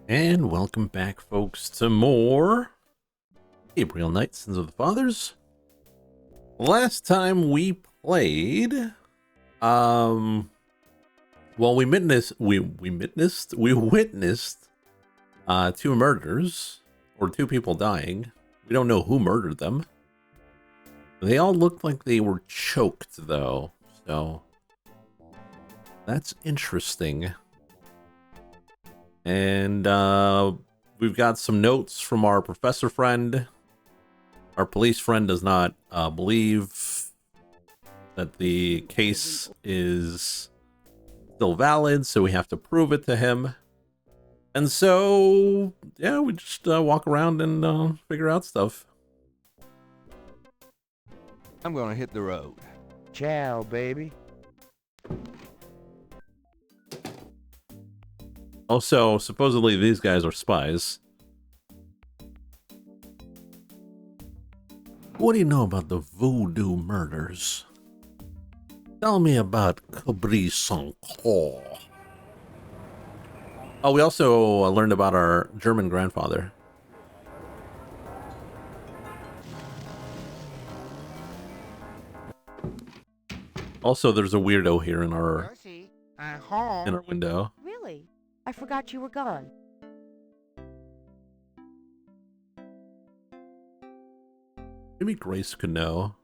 And welcome back, folks, to more Gabriel Knight, Sins of the Fathers. Last time we played, well, we witnessed two murders, or two people dying. We don't know who murdered them. They all looked like they were choked, though, so that's interesting. And we've got some notes from our professor friend. Our police friend does not believe that the case is still valid, so we have to prove it to him. And so, yeah, we just walk around and figure out stuff. I'm gonna hit the road. Ciao, baby. Also, supposedly these guys are spies. What do you know about the Voodoo murders? Tell me about Cabri Sancour. Oh, we also learned about our German grandfather. Also, there's a weirdo here in our window. Really? I forgot you were gone. Maybe Grace could know.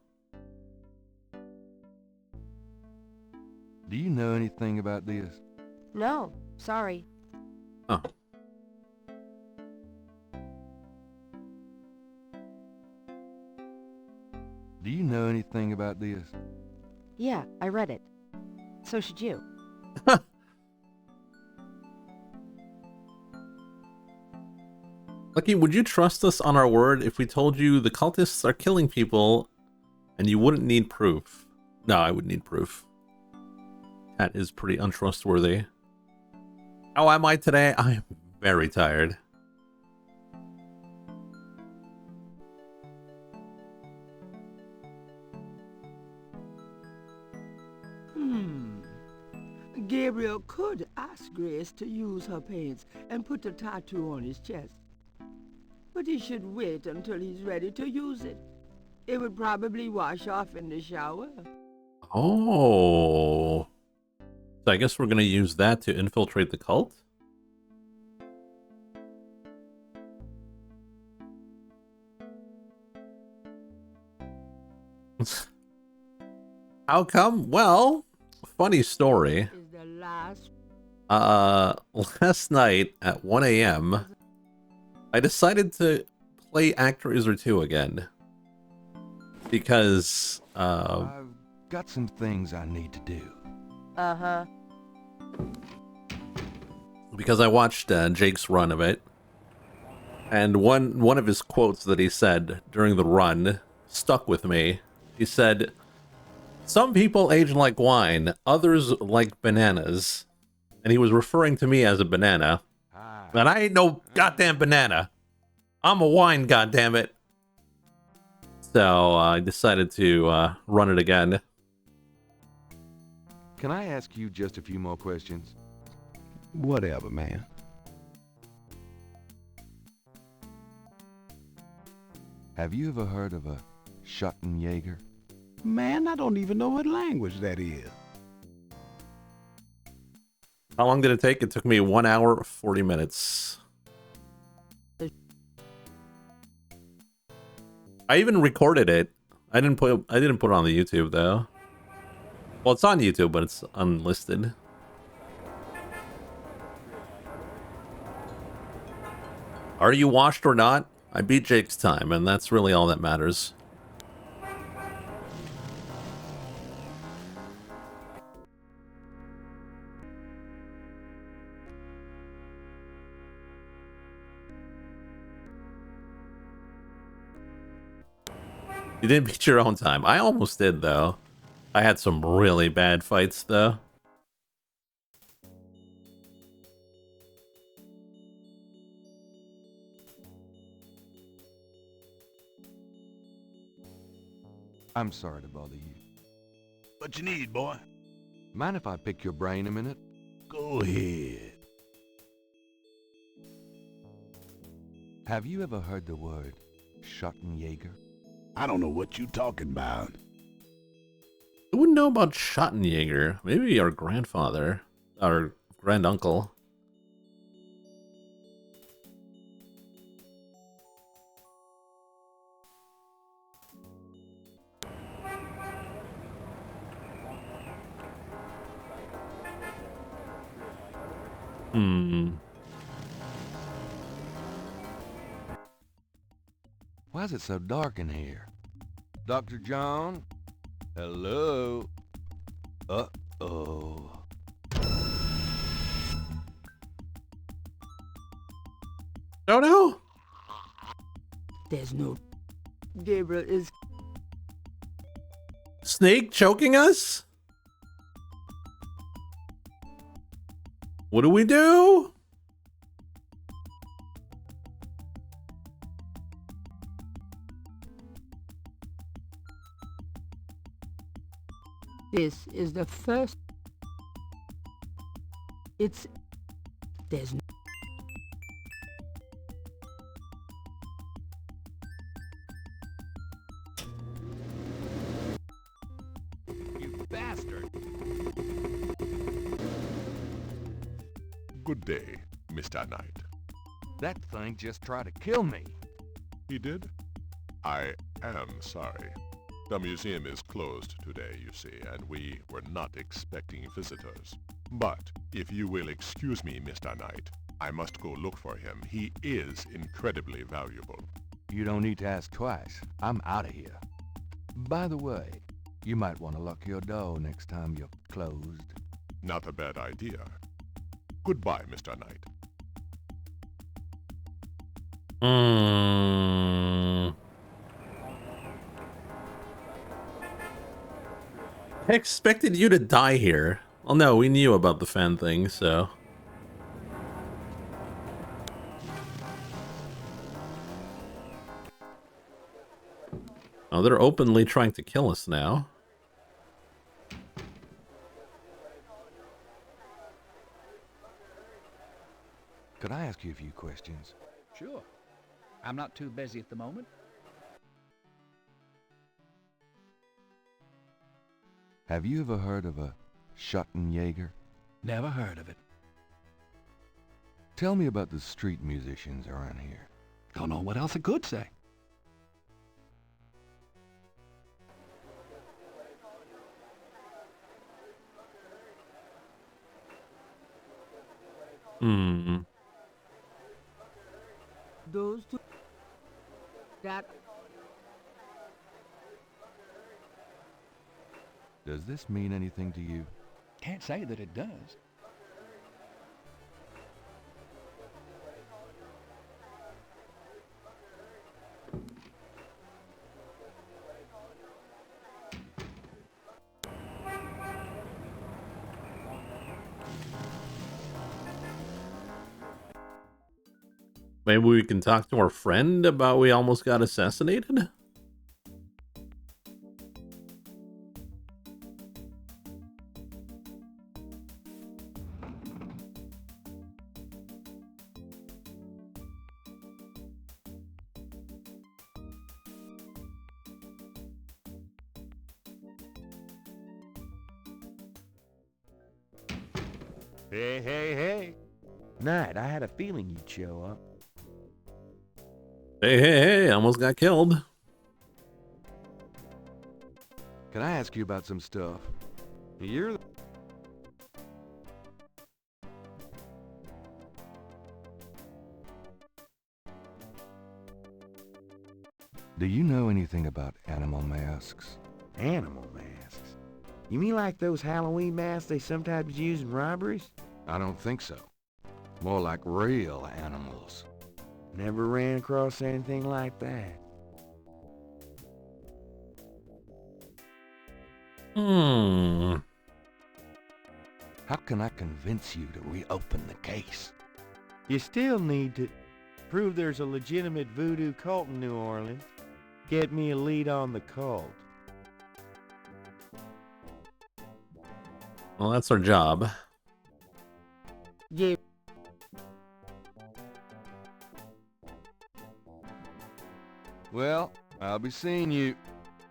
Do you know anything about this? No, sorry. Oh. Do you know anything about this? Yeah, I read it. So should you. Lucky, would you trust us on our word if we told you the cultists are killing people and you wouldn't need proof? No, I would need proof. That is pretty untrustworthy. How am I today? I am very tired. Gabriel could ask Grace to use her paints and put a tattoo on his chest. But he should wait until he's ready to use it. It would probably wash off in the shower. Oh. So I guess we're going to use that to infiltrate the cult? How come? Well, funny story. Is the last... Last night at 1 a.m., I decided to play Actraiser 2 again. Because, I've got some things I need to do. Uh-huh. Because I watched Jake's run of it. And one of his quotes that he said during the run stuck with me. He said, "Some people age like wine, others like bananas." And he was referring to me as a banana. And I ain't no goddamn banana. I'm a wine, goddammit. So I decided to run it again. Can I ask you just a few more questions? Whatever, man. Have you ever heard of a Schottenjäger? Man, I don't even know what language that is. How long did it take? It took me 1 hour, 40 minutes. I even recorded it. I didn't put it on the YouTube though. Well, it's on YouTube, but it's unlisted. Are you washed or not? I beat Jake's time, and that's really all that matters. You didn't beat your own time. I almost did, though. I had some really bad fights, though. I'm sorry to bother you. What you need, boy? Mind if I pick your brain a minute? Go ahead. Have you ever heard the word Schottenjäger? I don't know what you talking about. I wouldn't know about Schottenjäger. Maybe our grandfather, our granduncle. Why is it so dark in here? Dr. John? Hello? Uh-oh. Oh no! There's no... Gabriel is... Snake choking us? What do we do? This is the first... It's... There's no... You bastard! Good day, Mr. Knight. That thing just tried to kill me. He did? I am sorry. The museum is closed today, you see, and we were not expecting visitors. But if you will excuse me, Mr. Knight, I must go look for him. He is incredibly valuable. You don't need to ask twice. I'm out of here. By the way, you might want to lock your door next time you're closed. Not a bad idea. Goodbye, Mr. Knight. I expected you to die here. Well, no, we knew about the fan thing, so... Oh, they're openly trying to kill us now. Could I ask you a few questions? Sure. I'm not too busy at the moment. Have you ever heard of a Schottenjäger? Never heard of it. Tell me about the street musicians around here. Don't know what else I could say. Those two... That... Does this mean anything to you? Can't say that it does. Maybe we can talk to our friend about we almost got assassinated? Hey. Knight, I had a feeling you'd show up. Hey, almost got killed. Can I ask you about some stuff? You're... Do you know anything about animal masks? Animal masks? You mean like those Halloween masks they sometimes use in robberies? I don't think so. More like real animals. Never ran across anything like that. How can I convince you to reopen the case? You still need to prove there's a legitimate voodoo cult in New Orleans. Get me a lead on the cult. Well, that's our job. Yeah. Well, I'll be seeing you.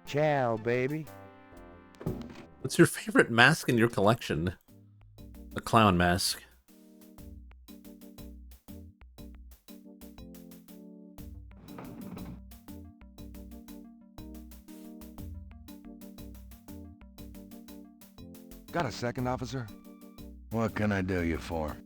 Ciao, baby. What's your favorite mask in your collection? The clown mask. Got a second, officer? What can I do you for?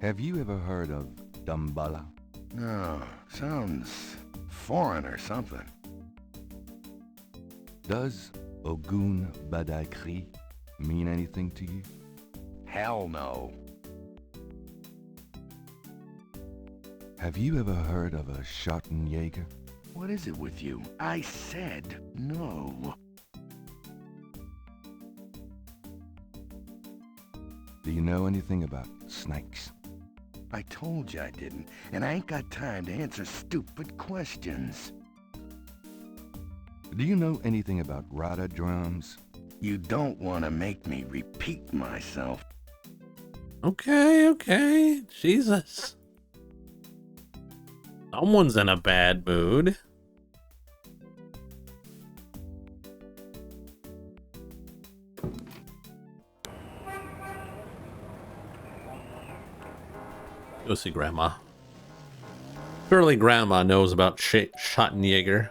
Have you ever heard of Dumbala? No, sounds foreign or something. Does Ogun Badakri mean anything to you? Hell no. Have you ever heard of a Schottenjäger? What is it with you? I said no. Do you know anything about snakes? I told you I didn't, and I ain't got time to answer stupid questions. Do you know anything about rada drums? You don't want to make me repeat myself. Okay, okay. Jesus. Someone's in a bad mood. Go see Grandma. Surely Grandma knows about Schottenjäger.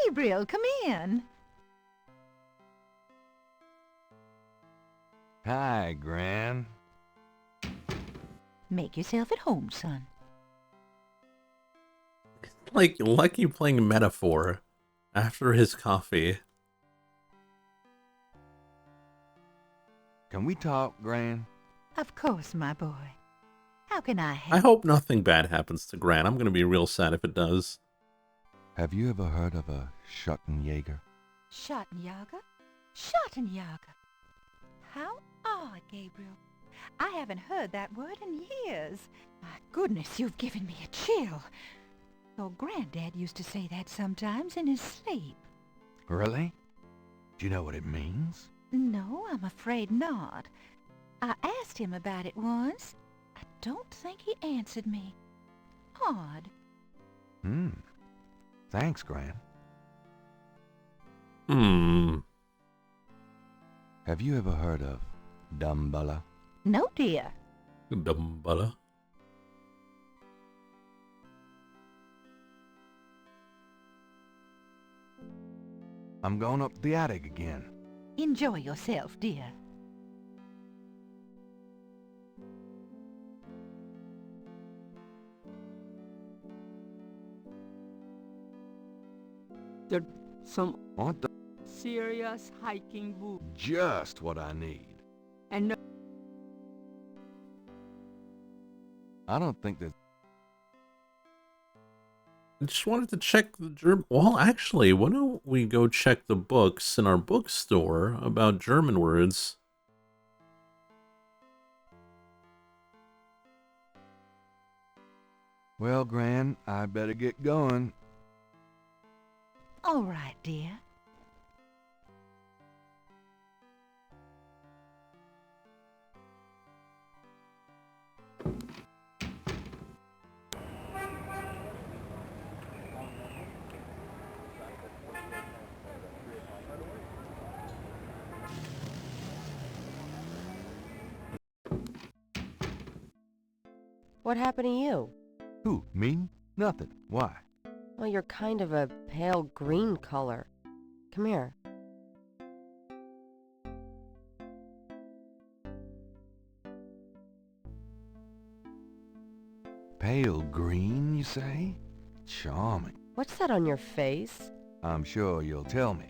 Gabriel, come in. Hi, Gran. Make yourself at home, son. Like Lucky playing Metaphor after his coffee. Can we talk, Gran? Of course, my boy. How can I I help? hope nothing bad happens to Gran. I'm gonna be real sad if it does. Have you ever heard of a Schottenjäger? Schottenjäger? Schottenjäger. How odd, Gabriel. I haven't heard that word in years. My goodness, you've given me a chill. Your granddad used to say that sometimes in his sleep. Really? Do you know what it means? No, I'm afraid not. I asked him about it once. I don't think he answered me. Odd. Thanks, Gran. Have you ever heard of Dumbala? No, dear. Dumbala. I'm going up the attic again. Enjoy yourself, dear. There's some What the? serious hiking boot. Just what I need. And no, I don't think there's... I just wanted to check the German. Well, actually, why don't we go check the books in our bookstore about German words? Well, Gran, I better get going. All right, dear. What happened to you? Who, me? Nothing. Why? Well, you're kind of a pale green color. Come here. Pale green, you say? Charming. What's that on your face? I'm sure you'll tell me.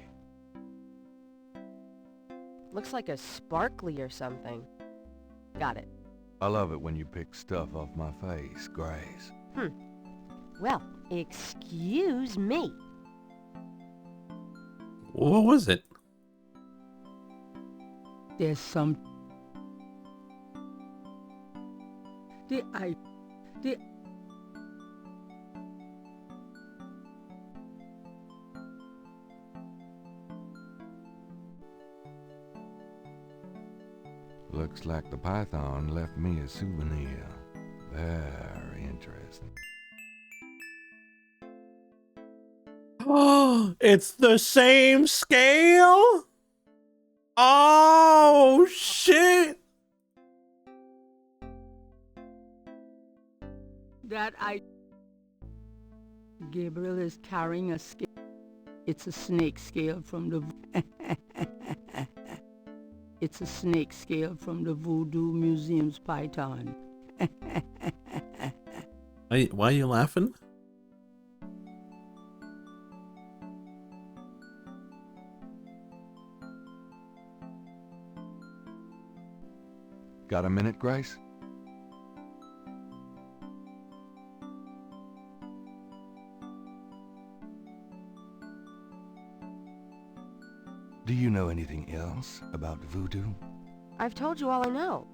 Looks like a sparkly or something. Got it. I love it when you pick stuff off my face, Grace. Well, excuse me. What was it? there's some... Looks like the python left me a souvenir. Very interesting. Oh, it's the same scale? Oh, shit. Gabriel is carrying a scale. It's a snake scale from the... It's a snake scale from the Voodoo Museum's python. Why are you laughing? Got a minute, Grace? Do you know anything else about voodoo? I've told you all I know.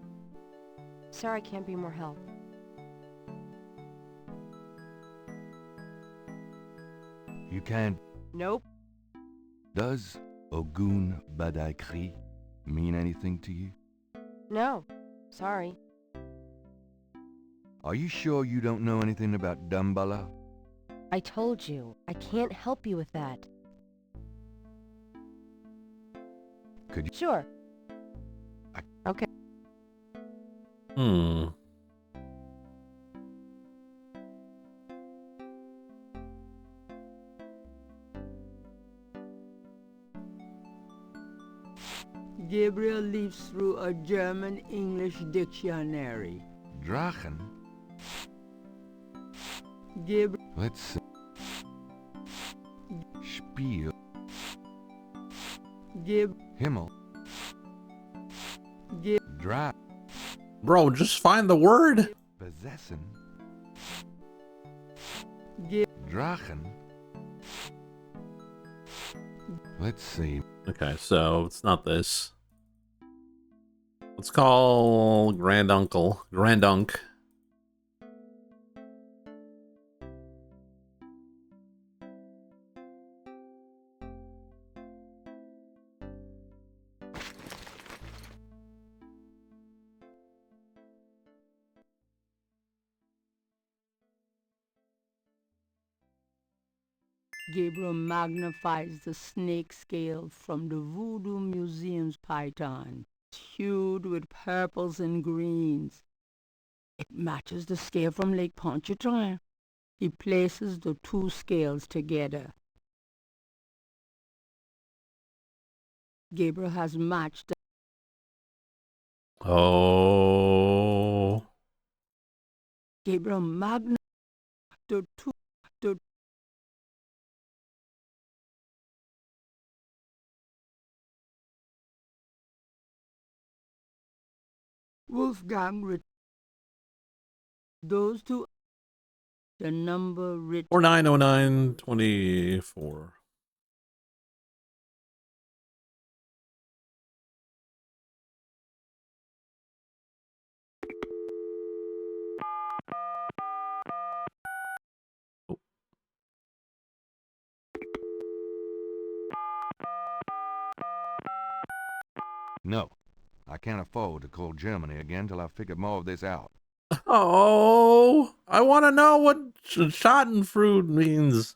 Sorry I can't be more help. You can't... Nope. Does Ogun Badaikri mean anything to you? No. Sorry. Are you sure you don't know anything about Dumbala? I told you. I can't help you with that. Could you... Sure. Okay. Gabriel leafs through a German-English dictionary. Drachen? Gabriel... Let's see. Spiel. Himmel. Dra... Bro, just find the word. Besessen. Drachen. Let's see. Okay, so it's not this. Let's call Granduncle. Grandunk. Gabriel magnifies the snake scale from the Voodoo Museum's python. It's hued with purples and greens. It matches the scale from Lake Pontchartrain. He places the two scales together. Gabriel has matched the... Oh. Gabriel magnifies the two... Wolfgang, those two, the number 490924. Oh. No. I can't afford to call Germany again till I've figured more of this out. Oh, I want to know what Schadenfreude means.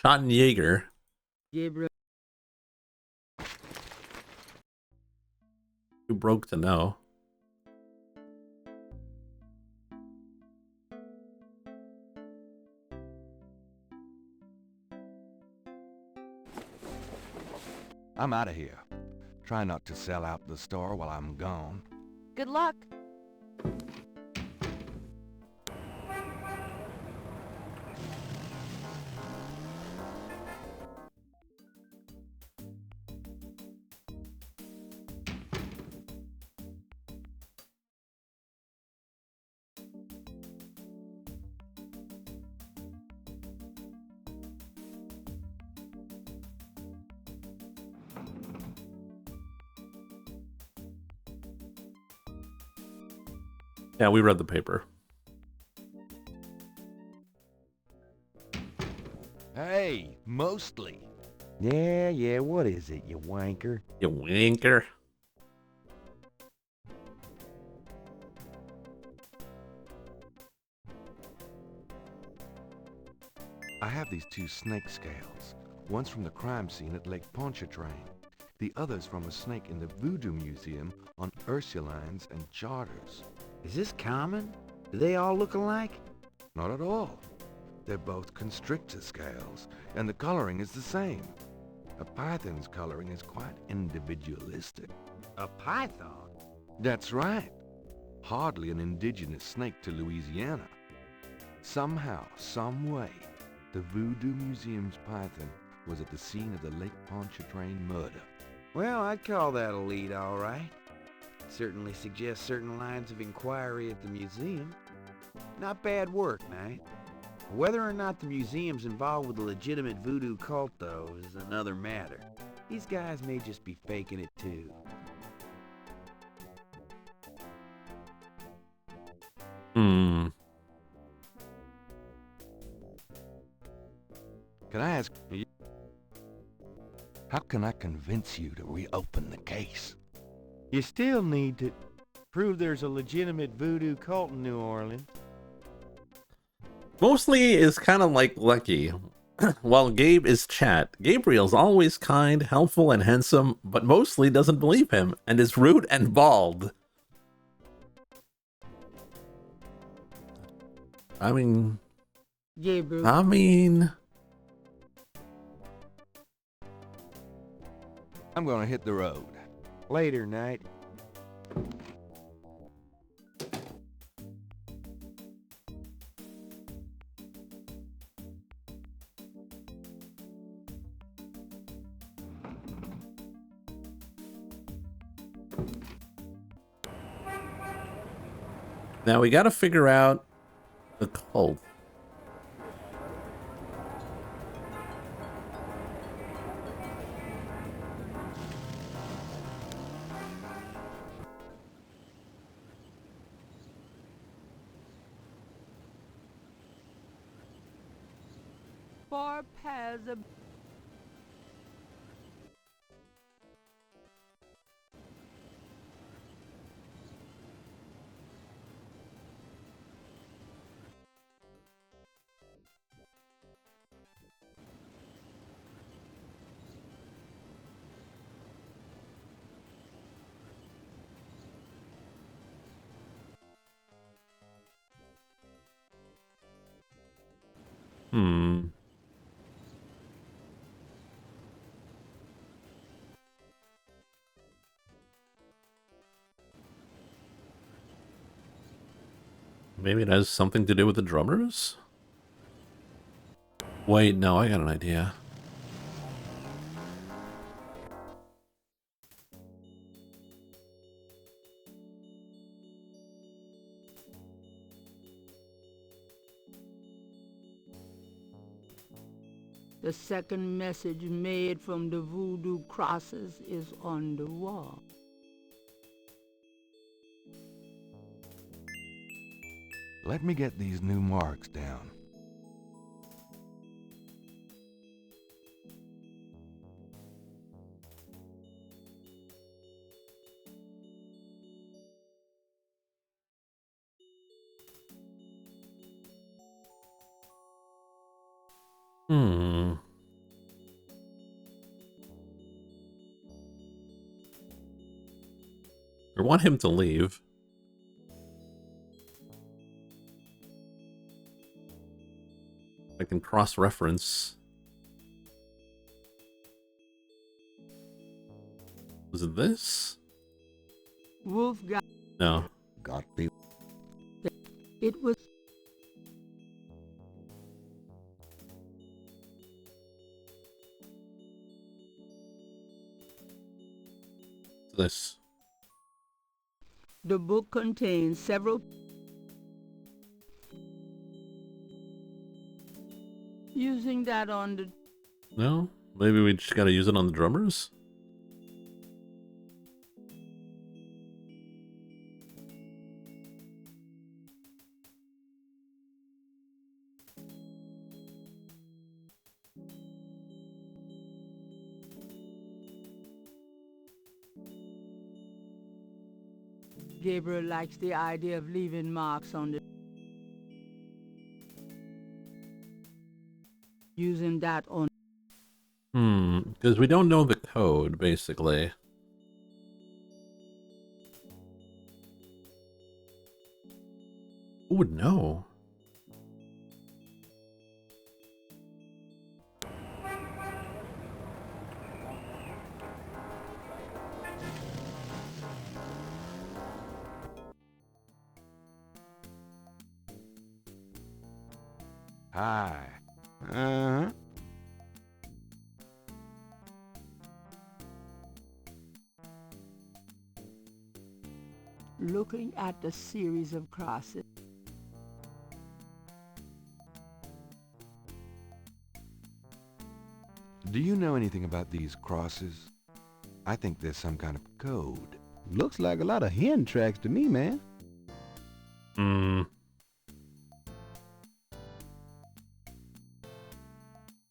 Schattenjäger. Gabriel. Too broke to know. I'm out of here. Try not to sell out the store while I'm gone. Good luck. Yeah, we read the paper. Hey, mostly. Yeah, what is it, you wanker? You winker. I have these 2 snake scales. One's from the crime scene at Lake Pontchartrain. The other's from a snake in the Voodoo Museum on Ursulines and Charters. Is this common? Do they all look alike? Not at all. They're both constrictor scales, and the coloring is the same. A python's coloring is quite individualistic. A python? That's right. Hardly an indigenous snake to Louisiana. Somehow, some way, the Voodoo Museum's python was at the scene of the Lake Pontchartrain murder. Well, I'd call that a lead, all right. Certainly suggests certain lines of inquiry at the museum. Not bad work, Knight. Whether or not the museum's involved with a legitimate voodoo cult, though, is another matter. These guys may just be faking it, too. Can I ask you, how can I convince you to reopen the case? You still need to prove there's a legitimate voodoo cult in New Orleans. Mostly is kind of like Lucky. While Gabe is chat, Gabriel's always kind, helpful, and handsome, but mostly doesn't believe him, and is rude and bald. I mean... Gabriel. I'm gonna hit the road. Later, Knight. Now we gotta figure out the cult. Four pairs of... Maybe it has something to do with the drummers? Wait, no, I got an idea. The second message made from the voodoo crosses is on the wall. Let me get these new marks down. I want him to leave. I can cross-reference. Was it this? Wolf got... No. Got the... It was... This. The book contains several... Using that on the... No? Maybe we just gotta use it on the drummers? Gabriel likes the idea of leaving marks on the... using that on... Because we don't know the code, basically. Who would know? Hi. Uh-huh. Looking at the series of crosses. Do you know anything about these crosses? I think there's some kind of code. Looks like a lot of hen tracks to me, man.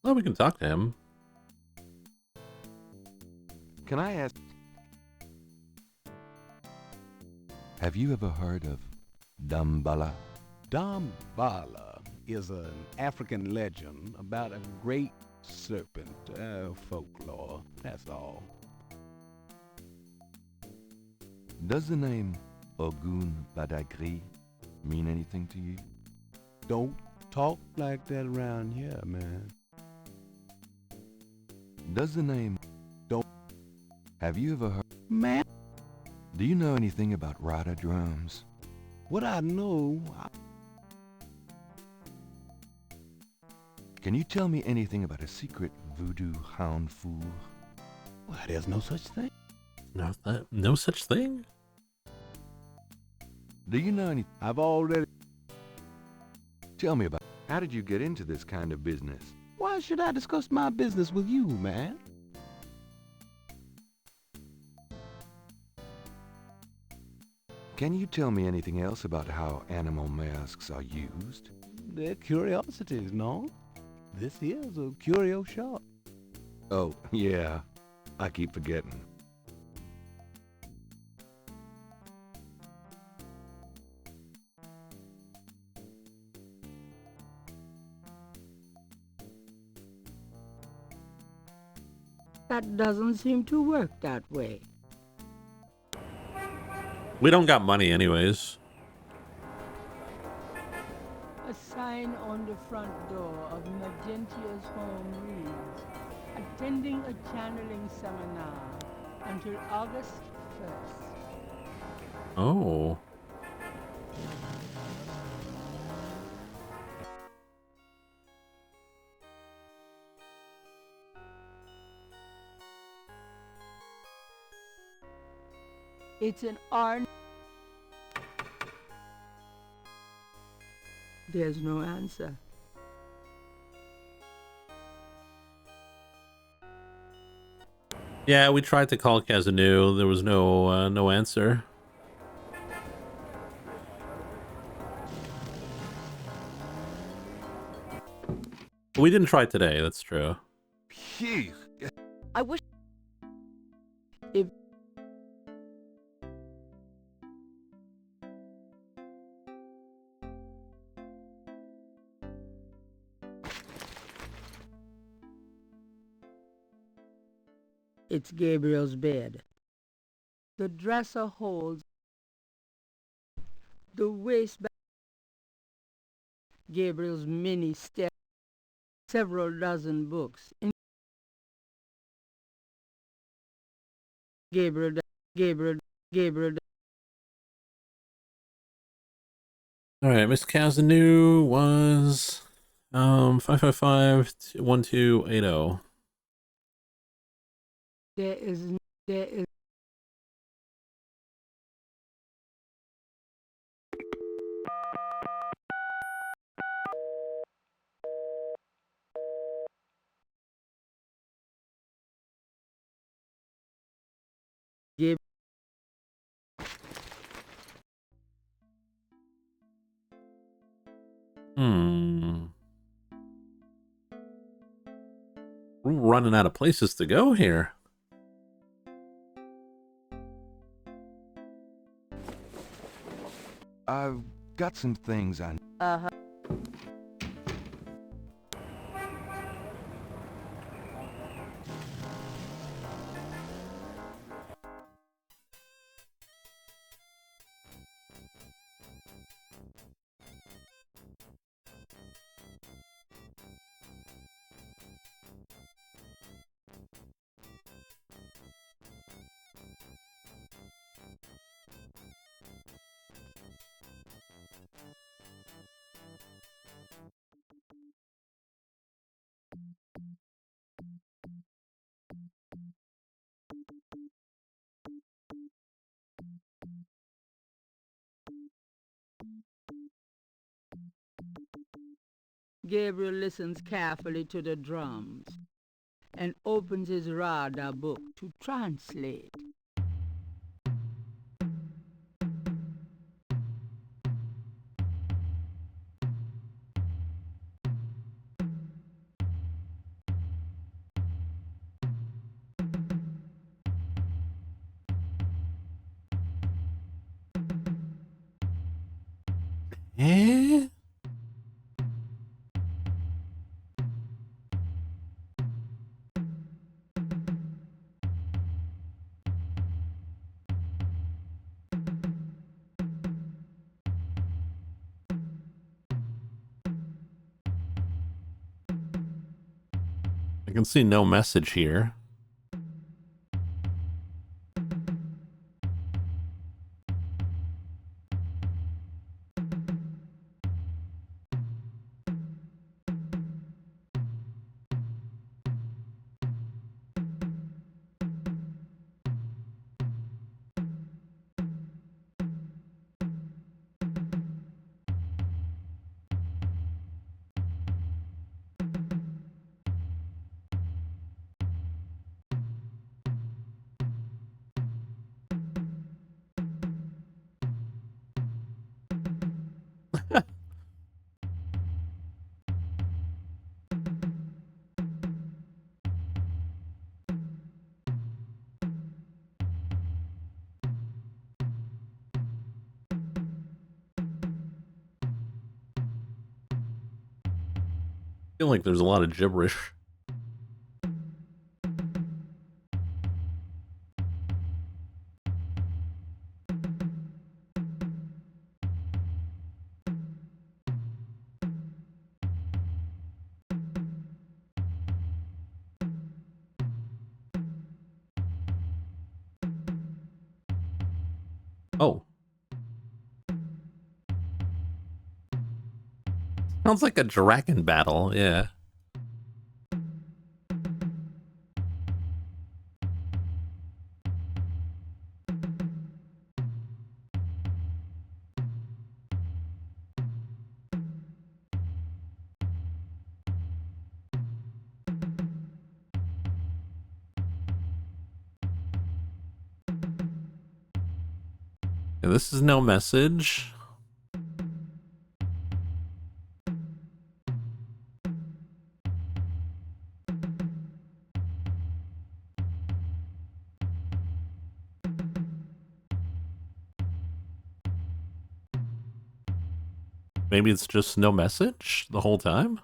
Well, we can talk to him. Can I ask... Have you ever heard of Damballa? Damballa is an African legend about a great serpent. Folklore, that's all. Does the name Ogun Badagri mean anything to you? Don't talk like that around here, man. Does the name... Don't... Have you ever heard... Man, Do you know anything about Rada drums? what I know... Can you tell me anything about a secret voodoo hound fool? Well, there's no such thing. No such thing? Do you know any... I've already... Tell me about... How did you get into this kind of business? Why should I discuss my business with you, man? Can you tell me anything else about how animal masks are used? They're curiosities, no? This is a curio shop. Oh, yeah. I keep forgetting. That doesn't seem to work that way. We don't got money anyways. A sign on the front door of Magentia's home reads, attending a channeling seminar until August 1st. Oh. It's an R. There's no answer. Yeah, we tried to call Kazanu. There was no answer. We didn't try today, that's true. Phew. I wish... If it's Gabriel's bed. The dresser holds the waistband, Gabriel's mini step, several dozen books. Gabriel. All right, Miss Kazanu was 555-1280. There is We're running out of places to go here. got some things I... Uh-huh. Gabriel listens carefully to the drums and opens his radar book to translate. Eh? I can see no message here. I feel like there's a lot of gibberish. Oh. Sounds like a dragon battle, yeah. Yeah, this is no message. Maybe it's just no message the whole time?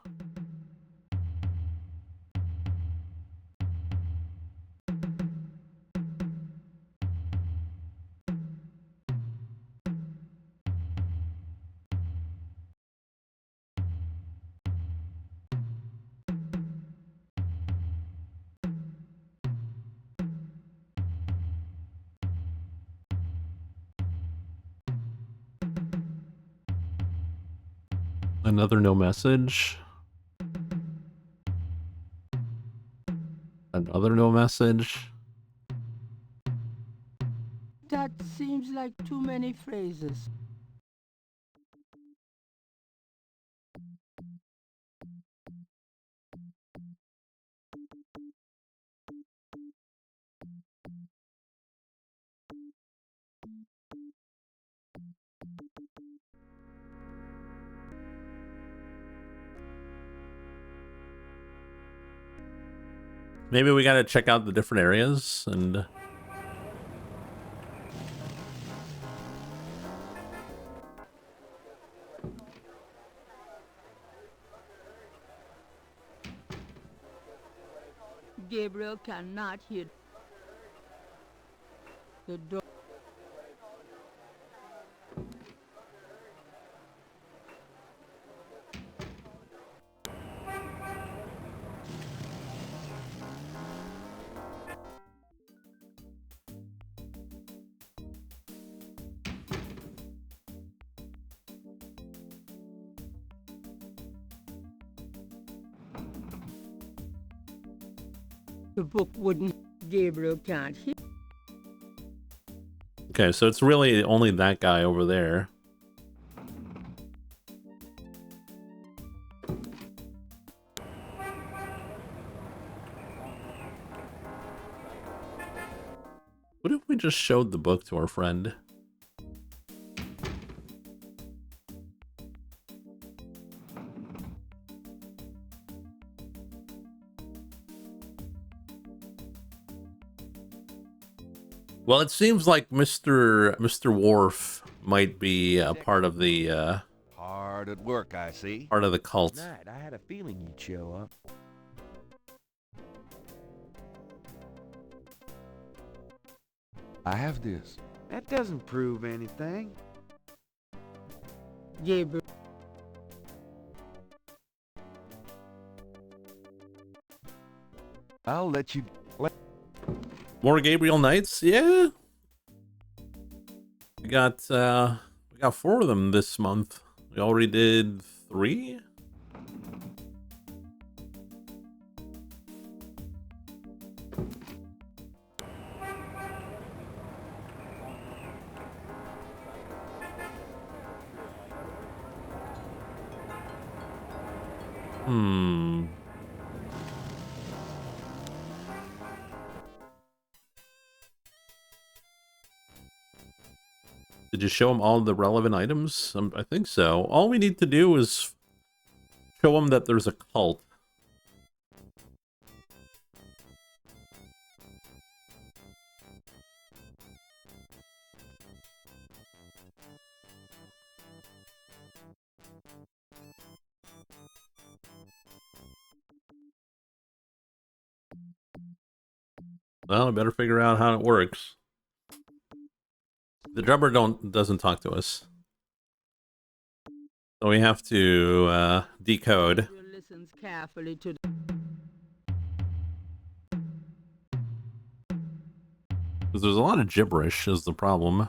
Another no message. Another no message. That seems like too many phrases. Maybe we gotta check out the different areas and... Gabriel cannot hear the door. The book wouldn't. Gabriel can't hear. Okay, so it's really only that guy over there. What if we just showed the book to our friend? Well, it seems like Mr. Worf might be a part of the Hard at work, I see. part of the cult. Knight, I had a feeling you'd show up. I have this. That doesn't prove anything. Gabriel. I'll let you... More Gabriel Knights? Yeah. We got 4 of them this month. We already did 3. Did you show them all the relevant items? I think so. All we need to do is show them that there's a cult. Well, I better figure out how it works. The drummer doesn't talk to us, so we have to decode. Listens carefully to Because there's a lot of gibberish is the problem.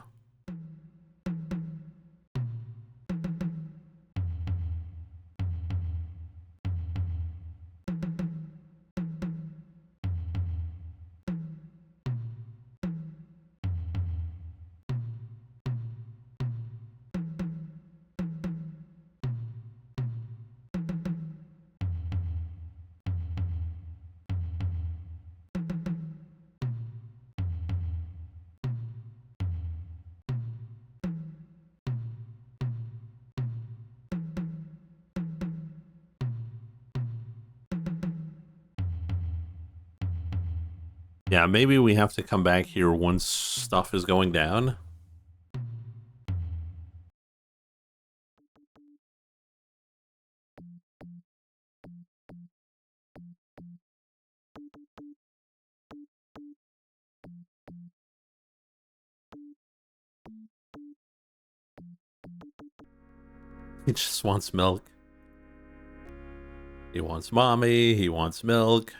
Yeah, maybe we have to come back here once stuff is going down. He just wants milk. He wants mommy, he wants milk.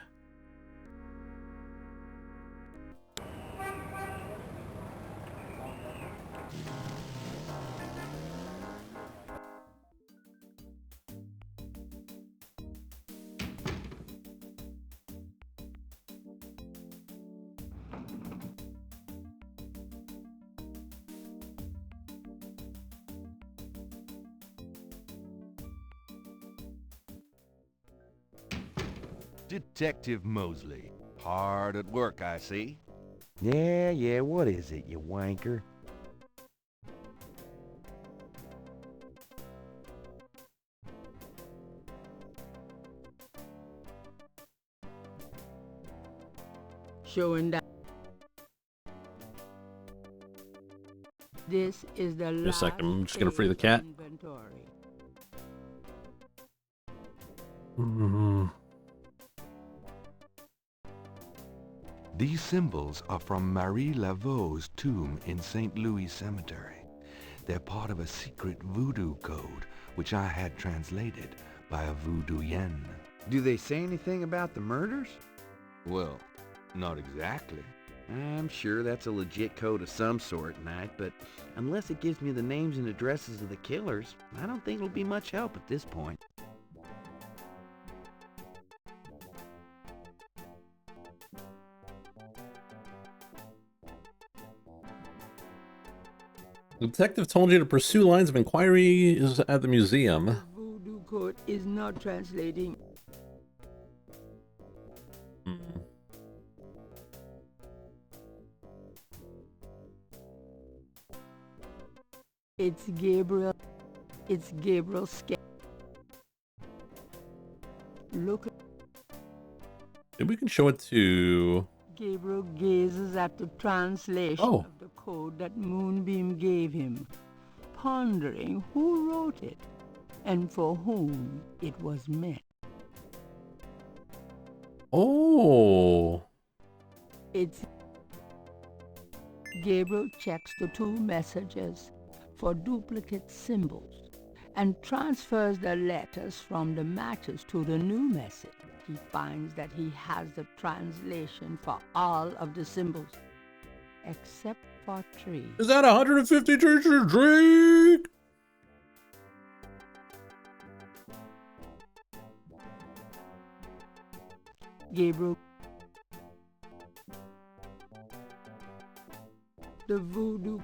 Detective Mosley. Hard at work, I see. Yeah, what is it, you wanker? showing that this is the last Just a second, I'm just gonna free the cat. inventory. These symbols are from Marie Laveau's tomb in St. Louis Cemetery. They're part of a secret voodoo code, which I had translated by a voodooienne. Do they say anything about the murders? Well, not exactly. I'm sure that's a legit code of some sort, Knight, but unless it gives me the names and addresses of the killers, I don't think it'll be much help at this point. The detective told you to pursue lines of inquiry at the museum. The voodoo code is not translating. It's Gabriel. It's Gabriel Scan. Look. Maybe we can show it to... Gabriel gazes at the translation of the code that Moonbeam gave him, pondering who wrote it and for whom it was meant. Oh. It's... Gabriel checks the two messages for duplicate symbols and transfers the letters from the matches to the new message. He finds that he has the translation for all of the symbols, except for 3. Is that 150 teacher Drake? Gabriel. The voodoo.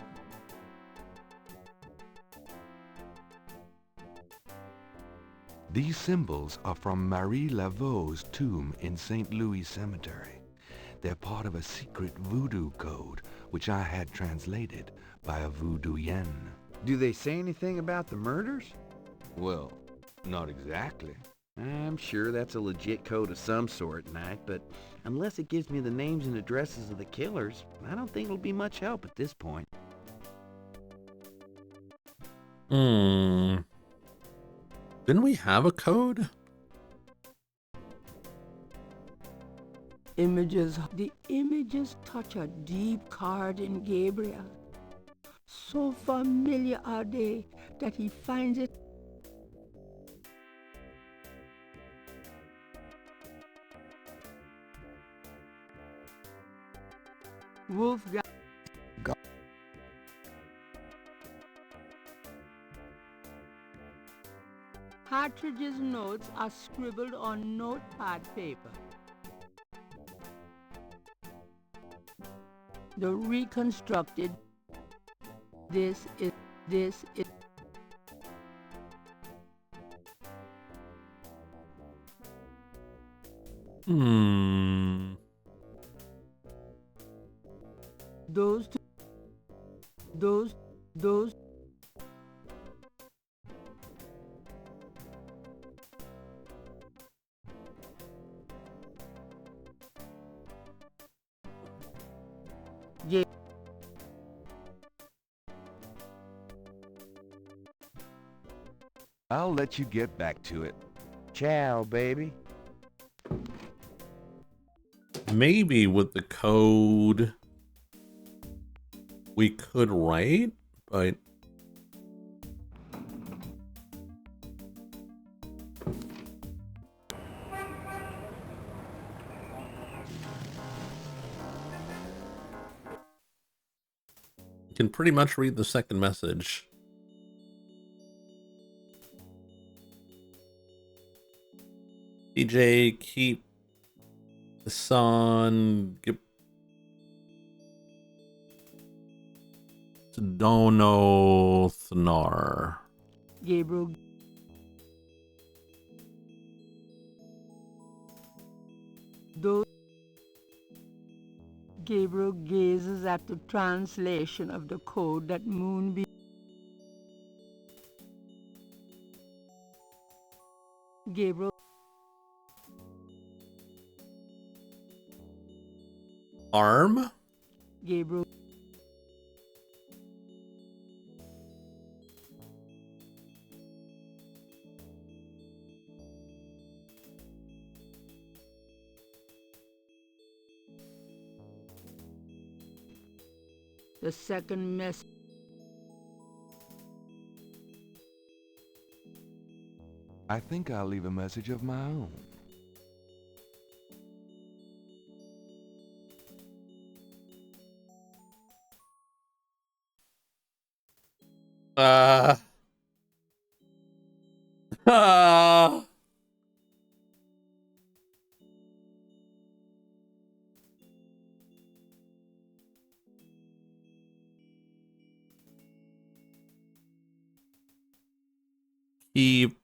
These symbols are from Marie Laveau's tomb in St. Louis Cemetery. They're part of a secret voodoo code, which I had translated by a voodooienne. Do they say anything about the murders? Well, not exactly. I'm sure that's a legit code of some sort, Knight, but unless it gives me the names and addresses of the killers, I don't think it'll be much help at this point. Didn't we have a code? The images touch a deep chord in Gabriel. So familiar are they that he finds it Wolfgang. Partridge's notes are scribbled on notepad paper. The reconstructed this is those yeah. I'll let you get back to it. Ciao, baby. Maybe with the code we could write, but you can pretty much read the second message. DJ, keep the sun. Dono Thnar. Gabriel. Gabriel gazes at the translation of the code that Moonbeam. Gabriel. Arm? Gabriel. The second message. I think I'll leave a message of my own. Uh. Keep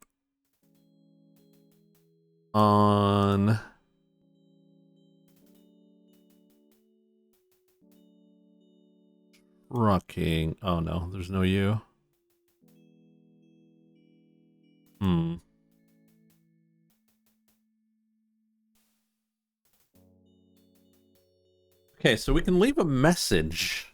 on trucking. Oh no, there's no U. Okay, so we can leave a message.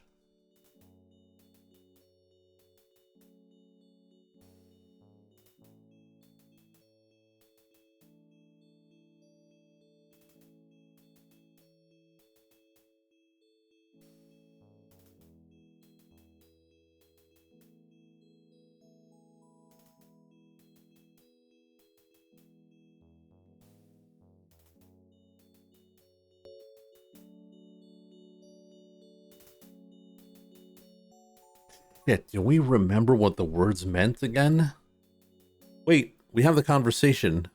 Yeah, do we remember what the words meant again? Wait, we have the conversation.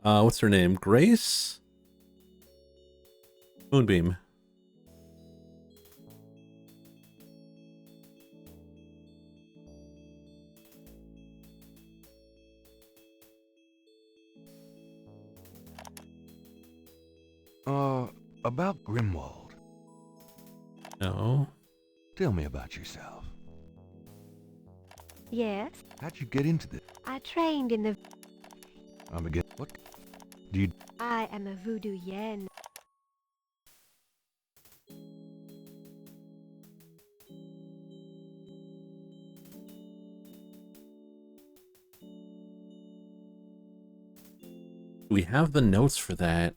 What's her name? Grace? Moonbeam. About Grimwald. No. Tell me about yourself. Yes, How'd you get into this? I trained in the... I'm again. What? Do you... I am a voodoo yen. We have the notes for that.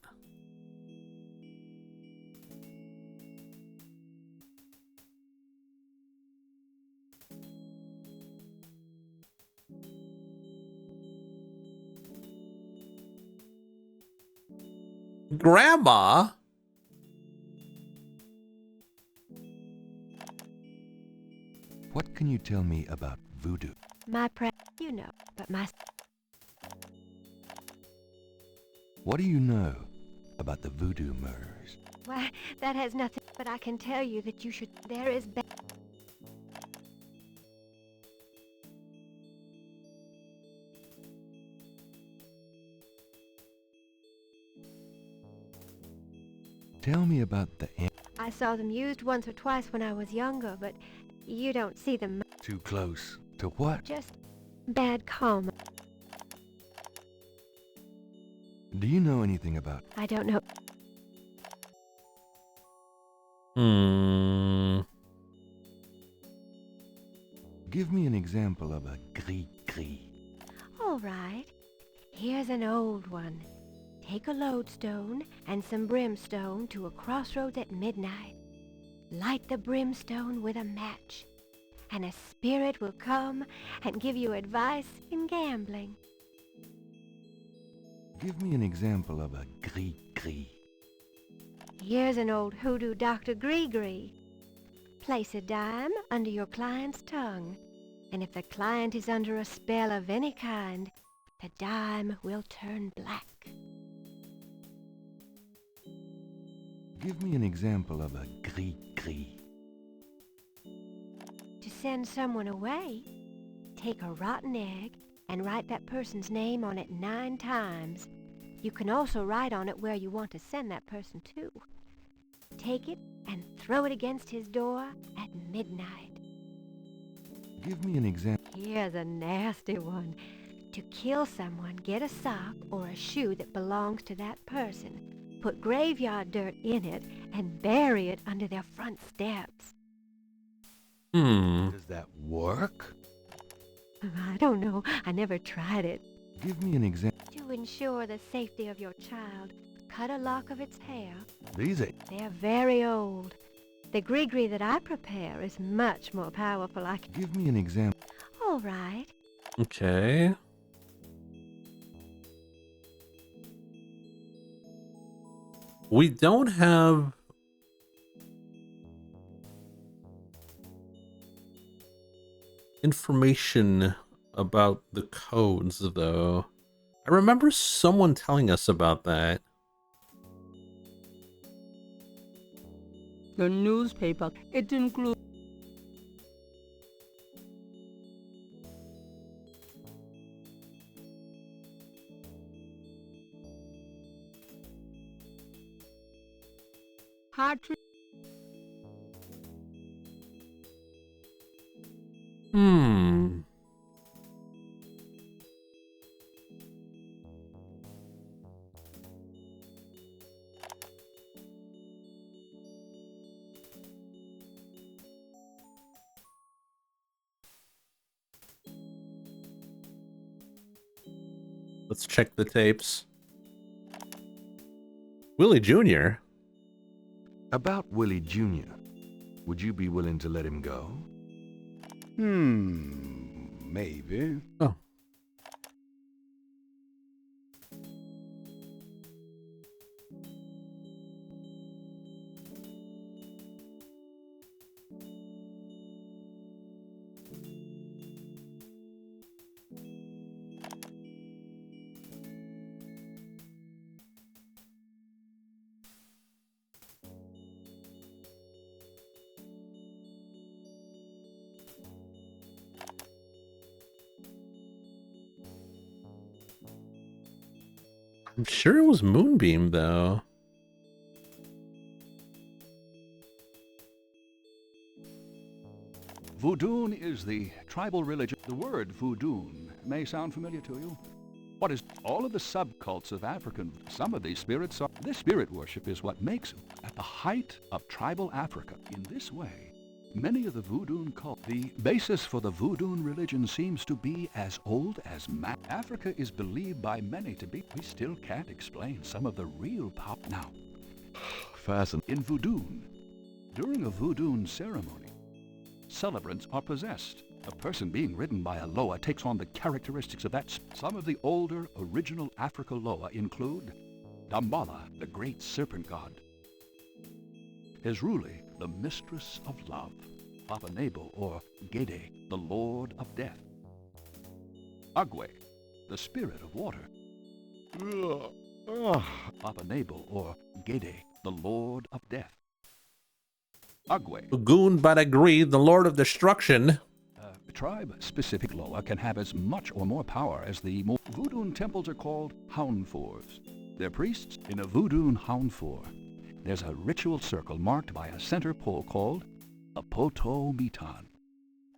Grandma? What can you tell me about voodoo? My you know, but my... What do you know about the voodoo murders? Why, that has nothing, but I can tell you that you should... There is... Tell me about the... I saw them used once or twice when I was younger, but you don't see them... Too close to what? Just bad karma. Do you know anything about... I don't know. Give me an example of a gris-gris. All right. Here's an old one. Take a lodestone and some brimstone to a crossroads at midnight. Light the brimstone with a match, and a spirit will come and give you advice in gambling. Give me an example of a gris-gris. Here's an old hoodoo Dr. Gree-Gree. Place a dime under your client's tongue, and if the client is under a spell of any kind, the dime will turn black. Give me an example of a gris-gris. To send someone away, take a rotten egg and write that person's name on it 9 times. You can also write on it where you want to send that person to. Take it and throw it against his door at midnight. Give me an example. Here's a nasty one. To kill someone, get a sock or a shoe that belongs to that person. Put graveyard dirt in it and bury it under their front steps. Does that work? I don't know. I never tried it. Give me an example. To ensure the safety of your child, cut a lock of its hair. These are... They're very old. The gree-gree that I prepare is much more powerful. Give me an example. All right. Okay. We don't have information about the codes, though. I remember someone telling us about that. The newspaper, it includes heart. Let's check the tapes. Willie Jr. About Willie Jr., would you be willing to let him go? Maybe. Oh. I'm sure it was Moonbeam, though. Voodoo is the tribal religion. The word voodoo may sound familiar to you. What is all of the subcults of African? Some of these spirits are. This spirit worship is what makes at the height of tribal Africa. In this way, many of the voodoo cults, the basis for the voodoo religion seems to be as old as man. Africa is believed by many to be. We still can't explain some of the real power. Now, in voodoo, during a voodoo ceremony, celebrants are possessed. A person being ridden by a Loa takes on the characteristics of that. Some of the older original Africa Loa include Dambala, the great serpent god, Hezruli, the mistress of love, Papa Nebo or Gede, the lord of death, Agwe, the spirit of water, Papa Nebo or Gede, the lord of death, Agwe. Ugun Badagri, the Lord of Destruction. Tribe-specific Loa can have as much or more power as the voodoo temples are called houndfors. Their priests in a voodoo houndfor. There's a ritual circle marked by a center pole called a poto mitan.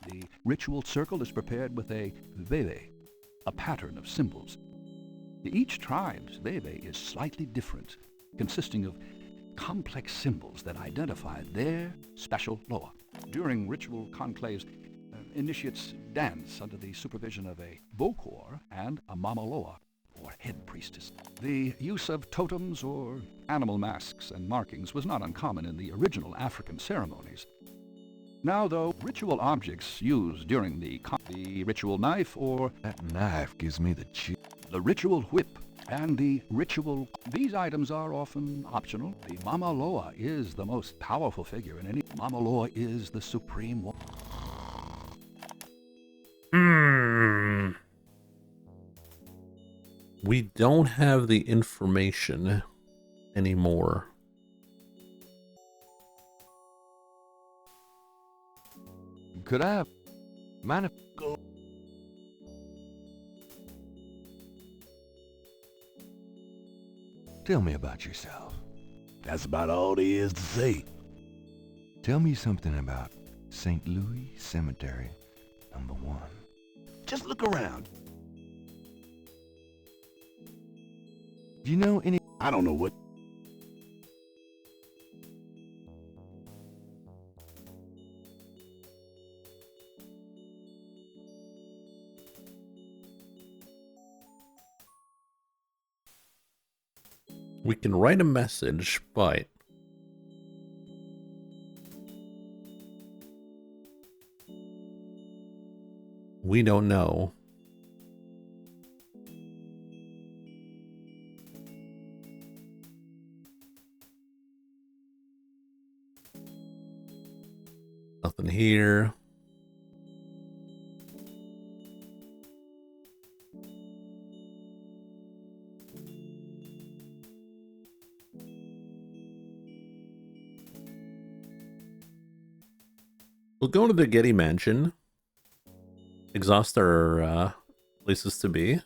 The ritual circle is prepared with a veve, a pattern of symbols. Each tribe's veve is slightly different, consisting of complex symbols that identify their special Loa. During ritual conclaves, initiates dance under the supervision of a Bokor and a Mama Loa, or head priestess. The use of totems or animal masks and markings was not uncommon in the original African ceremonies. Now, though, ritual objects used during the ritual knife or... That knife gives me the chill. The ritual whip and the ritual... These items are often optional. The Mama Loa is the most powerful figure in any... Mama Loa is the supreme one. We don't have the information anymore. Could I have... Mind if... Tell me about yourself. That's about all there is to say. Tell me something about St. Louis Cemetery, #1. Just look around. Do you know any... I don't know what... We can write a message, but We don't know. Nothing here. We'll go to the Getty Mansion. Exhaust our places to be.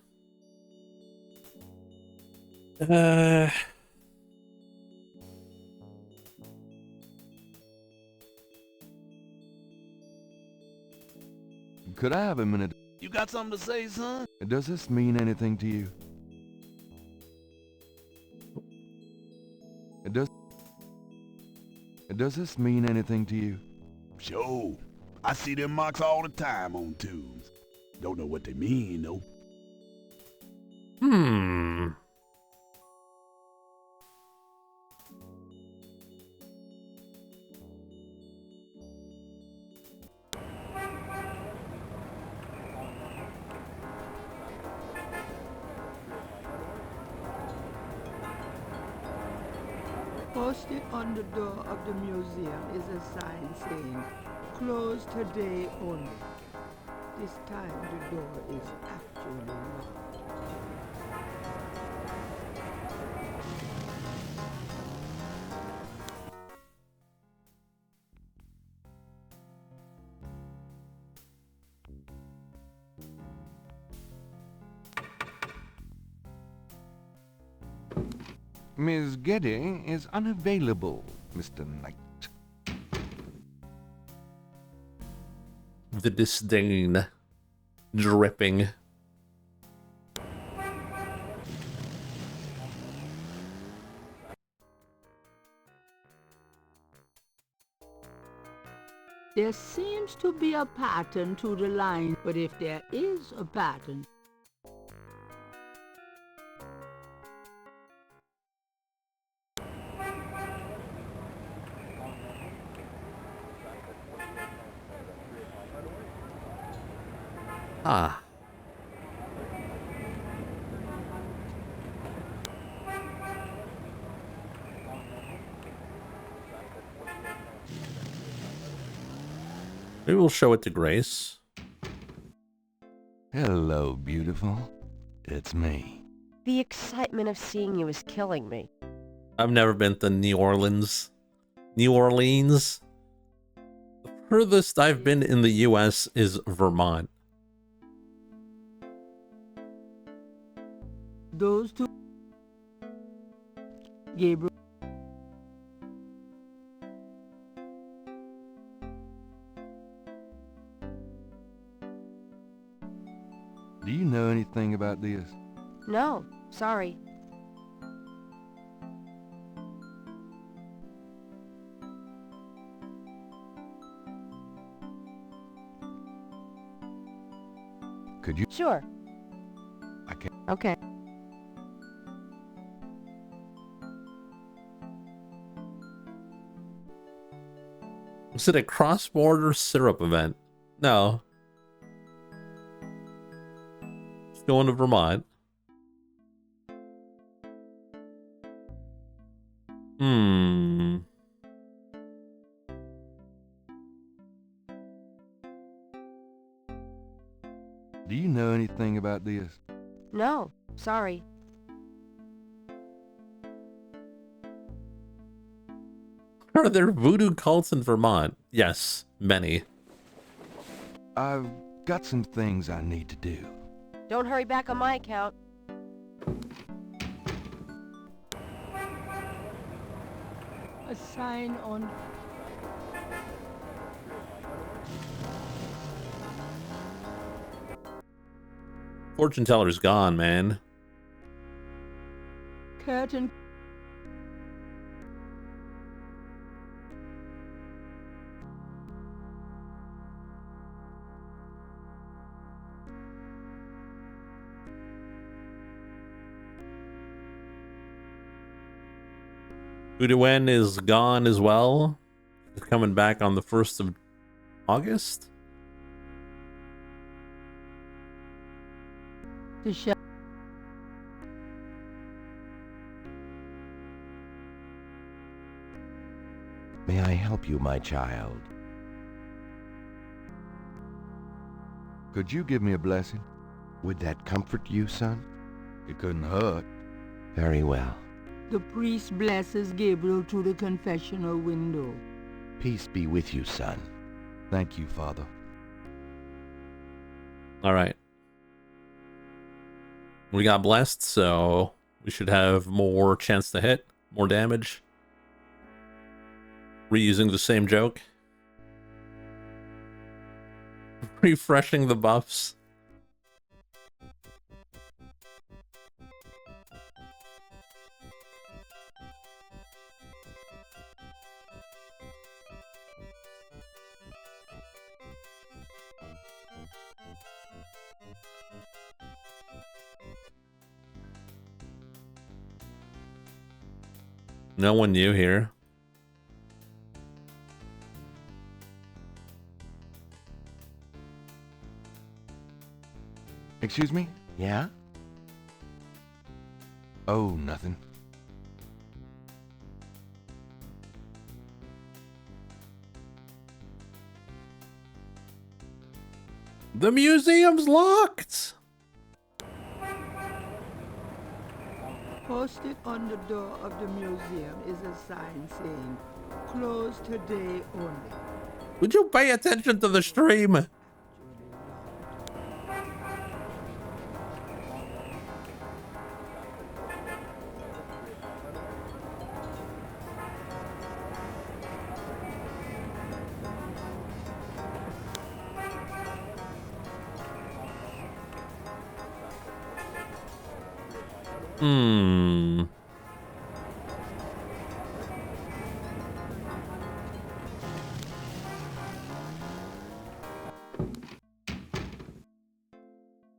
Could I have a minute? You got something to say, son? Does this mean anything to you? Does this mean anything to you? Sure. I see them marks all the time on tubes. Don't know what they mean, though. Posted on the door of the museum is a sign saying, "Closed today only." This time the door is actually locked. Miss Getty is unavailable, Mr. Knight. The disdain dripping. There seems to be a pattern to the line, but if there is a pattern, Ah. Maybe we'll show it to Grace. Hello, beautiful. It's me. The excitement of seeing you is killing me. I've never been to New Orleans. New Orleans? The furthest I've been in the US is Vermont. those two... Gabriel... Do you know anything about this? No, sorry. Could you? Sure. I can't. Okay. Is it a cross-border syrup event? No. It's going to Vermont. Do you know anything about this? No, sorry. Are there voodoo cults in Vermont? Yes, many. I've got some things I need to do. Don't hurry back on my account. A sign on... Fortune teller's gone, man. Curtain... Voodoo is gone as well. It's coming back on the 1st of August. The shell. May I help you, my child? Could you give me a blessing? Would that comfort you, son? It couldn't hurt. Very well. The priest blesses Gabriel through the confessional window. Peace be with you, son. Thank you, Father. All right. We got blessed, so we should have more chance to hit, more damage. Reusing the same joke. Refreshing the buffs. No one new here. Excuse me? Yeah? Oh, nothing. The museum's locked! Posted on the door of the museum is a sign saying, "Closed today only." Would you pay attention to the stream?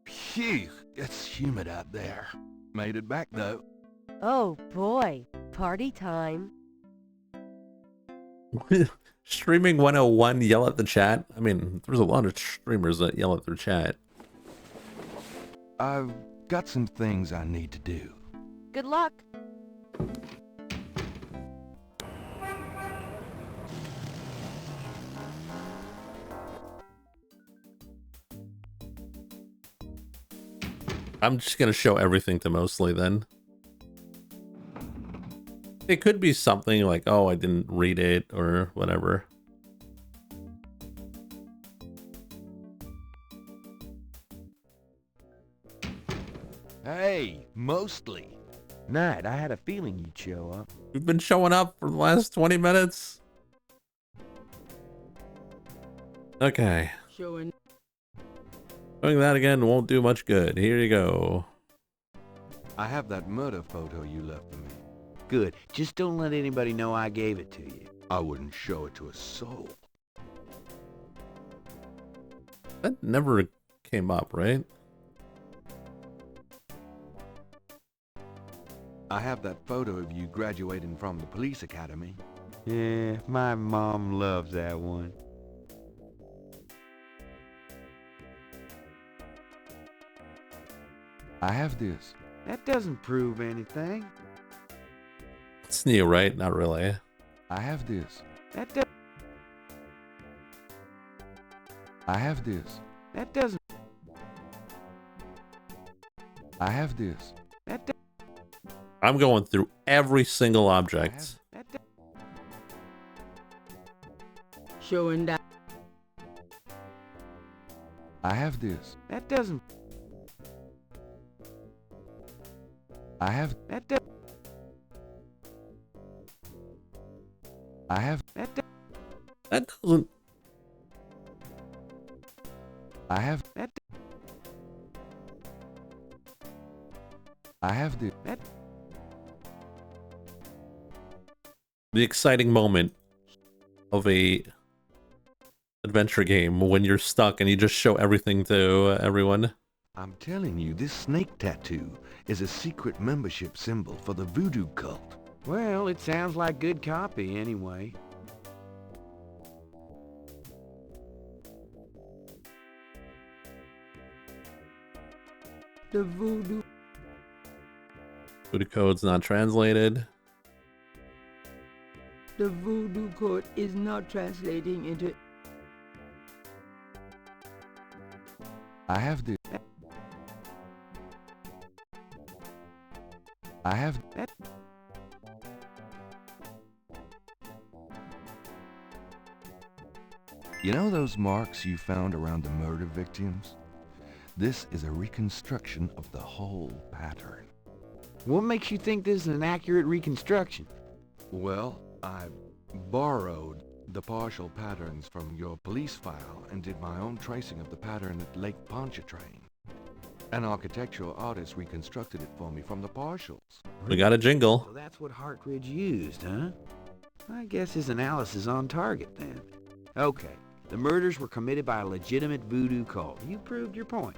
Phew, it's humid out there. Made it back, though. Oh boy, party time. Streaming 101, yell at the chat. I mean, there's a lot of streamers that yell at their chat. I've got some things I need to do. Good luck. I'm just gonna show everything to mostly then. It could be something like, oh, I didn't read it or whatever. Hey, mostly. Knight, I had a feeling you'd show up. We've been showing up for the last 20 minutes. Okay. Showing. Doing that again won't do much good. Here you go. I have that murder photo you left for me. Good. Just don't let anybody know I gave it to you. I wouldn't show it to a soul. That never came up, right? I have that photo of you graduating from the police academy. Yeah, my mom loves that one. I have this. That doesn't prove anything. It's new, right? Not really. I have this. That does. I have this. That doesn't. I have this. That does. I'm going through every single object. Showing that. I have this. That doesn't. I have. That does. I have. That does. That doesn't. I have. That. I have this. That. The exciting moment of a adventure game when you're stuck and you just show everything to everyone. I'm telling you, this snake tattoo is a secret membership symbol for the Voodoo cult. Well, it sounds like good copy anyway. The voodoo. Voodoo code's not translated. The voodoo code is not translating into... I have that. You know those marks you found around the murder victims? This is a reconstruction of the whole pattern. What makes you think this is an accurate reconstruction? Well, I borrowed the partial patterns from your police file and did my own tracing of the pattern at Lake Pontchartrain. An architectural artist reconstructed it for me from the partials. We got a jingle. So that's what Hartridge used, huh? I guess his analysis is on target then. Okay, the murders were committed by a legitimate voodoo cult. You proved your point.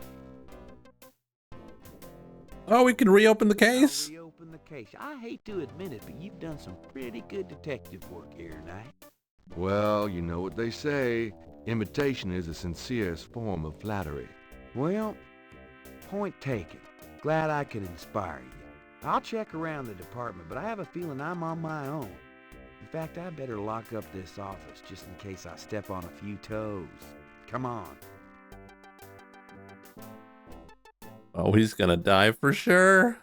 Oh, we can reopen the case? Reopen the case. I hate to admit it, but you've done some pretty good detective work here, Knight. Well, you know what they say. Imitation is the sincerest form of flattery. Well, point taken. Glad I could inspire you. I'll check around the department, but I have a feeling I'm on my own. In fact, I better lock up this office just in case I step on a few toes. Come on. Oh, he's gonna die for sure.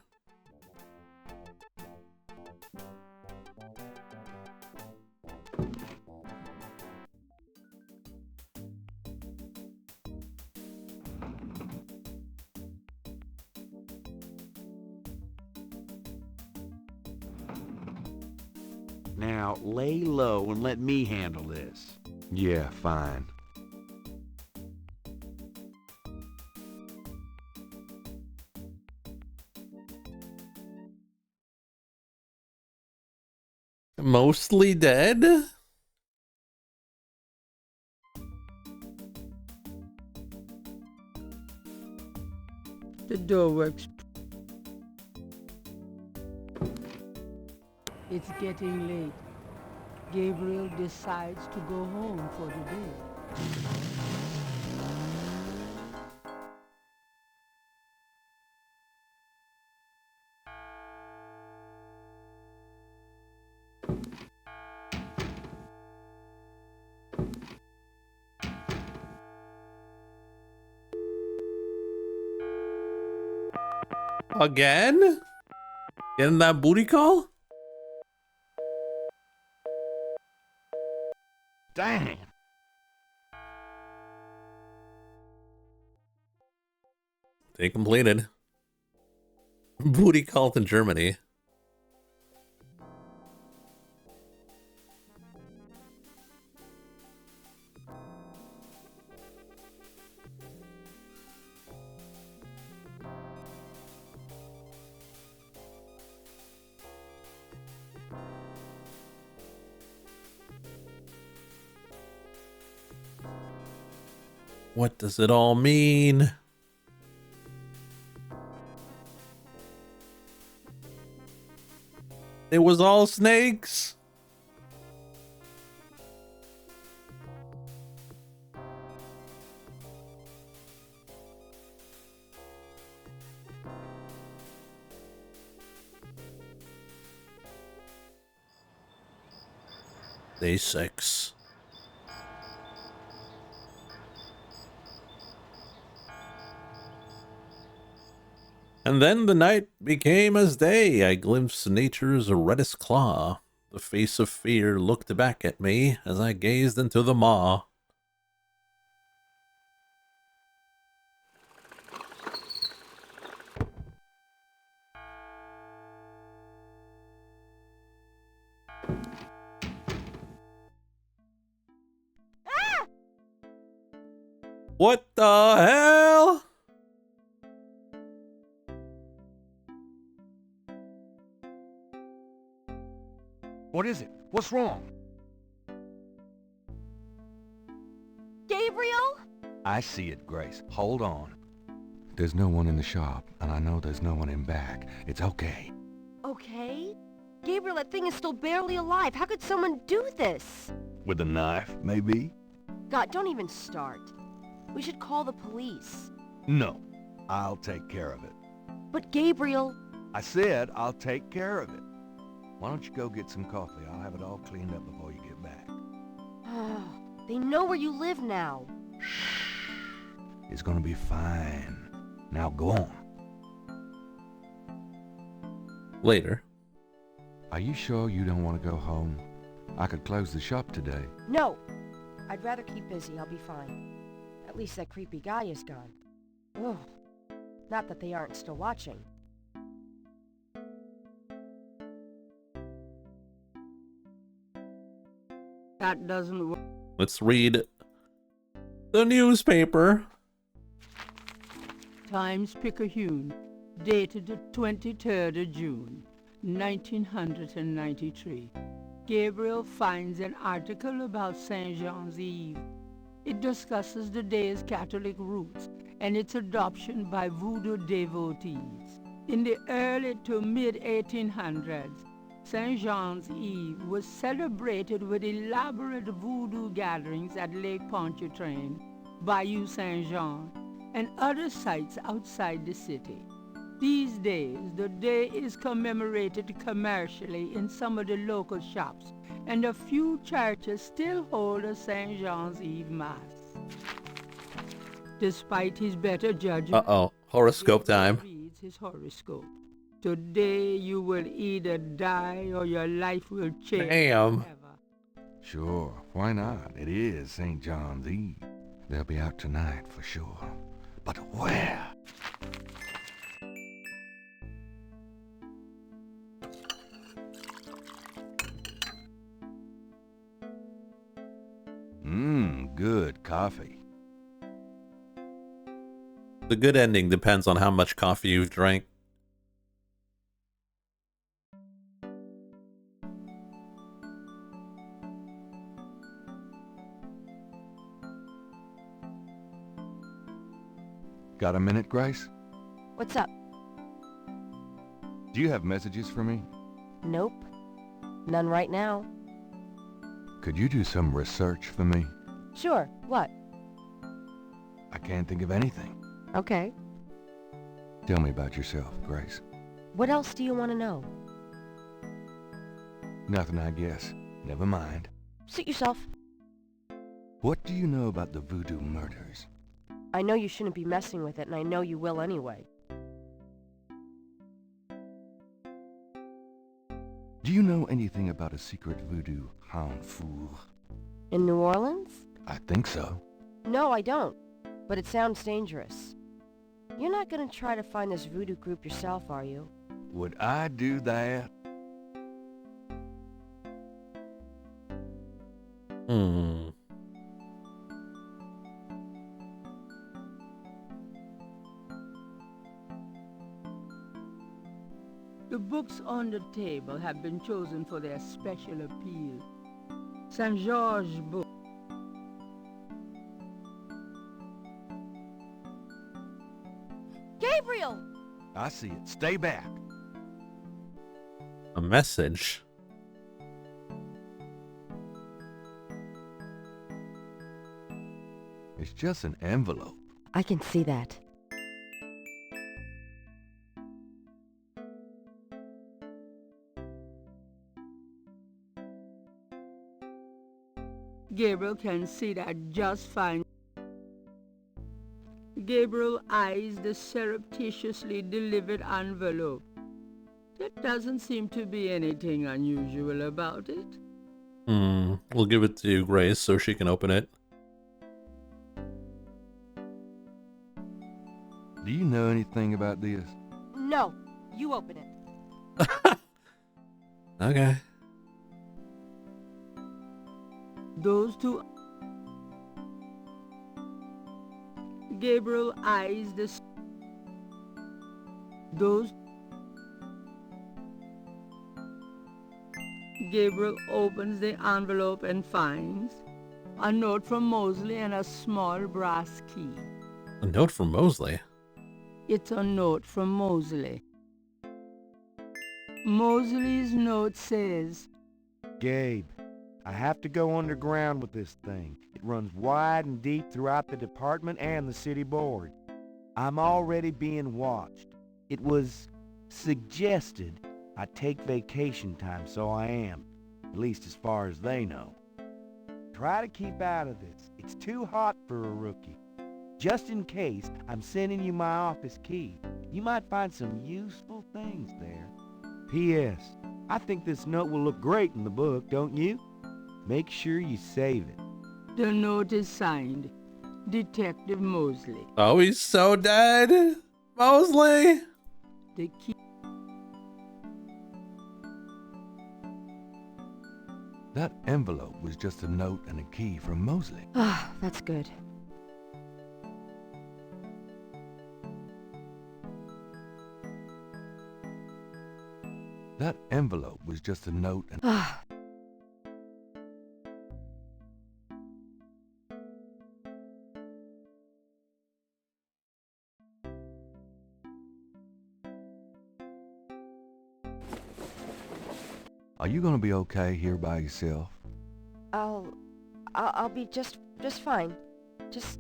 Now, lay low and let me handle this. Yeah, fine. Mostly dead? The door works. It's getting late. Gabriel decides to go home for the day. Again? Getting that booty call? Damn! They completed. Booty call in Germany. What does it all mean? It was all snakes. Day 6. And then the night became as day. I glimpsed nature's reddest claw. The face of fear looked back at me as I gazed into the maw. Ah! What the hell? What is it? What's wrong? Gabriel? I see it, Grace. Hold on. There's no one in the shop, and I know there's no one in back. It's okay. Okay? Gabriel, that thing is still barely alive. How could someone do this? With a knife, maybe? God, don't even start. We should call the police. No. I'll take care of it. But Gabriel... I said I'll take care of it. Why don't you go get some coffee? I'll have it all cleaned up before you get back. They know where you live now. It's gonna be fine. Now go on. Later. Are you sure you don't want to go home? I could close the shop today. No. I'd rather keep busy. I'll be fine. At least that creepy guy is gone. Ugh. Not that they aren't still watching. That doesn't work. Let's read the newspaper. Times-Picayune, dated the 23rd of June, 1993. Gabriel finds an article about St. Jean's Eve. It discusses the day's Catholic roots and its adoption by Voodoo devotees. In the early to mid-1800s, St. Jean's Eve was celebrated with elaborate voodoo gatherings at Lake Pontchartrain, Bayou St. Jean, and other sites outside the city. These days, the day is commemorated commercially in some of the local shops, and a few churches still hold a St. Jean's Eve Mass. Despite his better judgment, horoscope time. Reads his horoscope. Today you will either die or your life will change. Damn. Forever. Sure, why not? It is St. John's Eve. They'll be out tonight for sure. But where? Good coffee. The good ending depends on how much coffee you've drank. Got a minute, Grace? What's up? Do you have messages for me? Nope. None right now. Could you do some research for me? Sure. What? I can't think of anything. Okay. Tell me about yourself, Grace. What else do you want to know? Nothing, I guess. Never mind. Suit yourself. What do you know about the Voodoo murders? I know you shouldn't be messing with it, and I know you will anyway. Do you know anything about a secret Voodoo hound fool? In New Orleans? I think so. No, I don't. But it sounds dangerous. You're not gonna try to find this voodoo group yourself, are you? Would I do that? The books on the table have been chosen for their special appeal. St. George's book. Gabriel! I see it. Stay back. A message. It's just an envelope. I can see that. Gabriel can see that just fine. Gabriel eyes the surreptitiously delivered envelope. There doesn't seem to be anything unusual about it. We'll give it to Grace so she can open it. Do you know anything about this? No, you open it. Okay. Those two... Gabriel eyes the... Those... Gabriel opens the envelope and finds a note from Mosley and a small brass key. A note from Mosley? It's a note from Mosley. Mosley's note says, Gabe, I have to go underground with this thing. It runs wide and deep throughout the department and the city board. I'm already being watched. It was suggested I take vacation time, so I am. At least as far as they know. Try to keep out of this. It's too hot for a rookie. Just in case, I'm sending you my office key. You might find some useful things there. P.S. I think this note will look great in the book, don't you? Make sure you save it. The note is signed, Detective Mosley. Oh, he's so dead. Mosley. The key. That envelope was just a note and a key from Mosley. Ah, that's good. That envelope was just a note and... Ah. Are you gonna be okay here by yourself? I'll be just fine. Just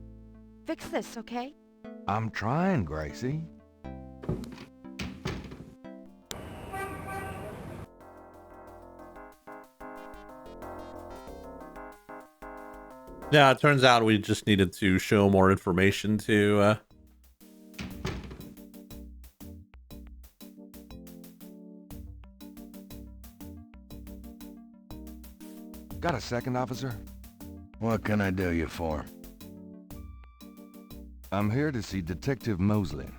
fix this, okay? I'm trying, Gracie. Yeah, it turns out we just needed to show more information to Got a second, officer? What can I do you for? I'm here to see Detective Mosley.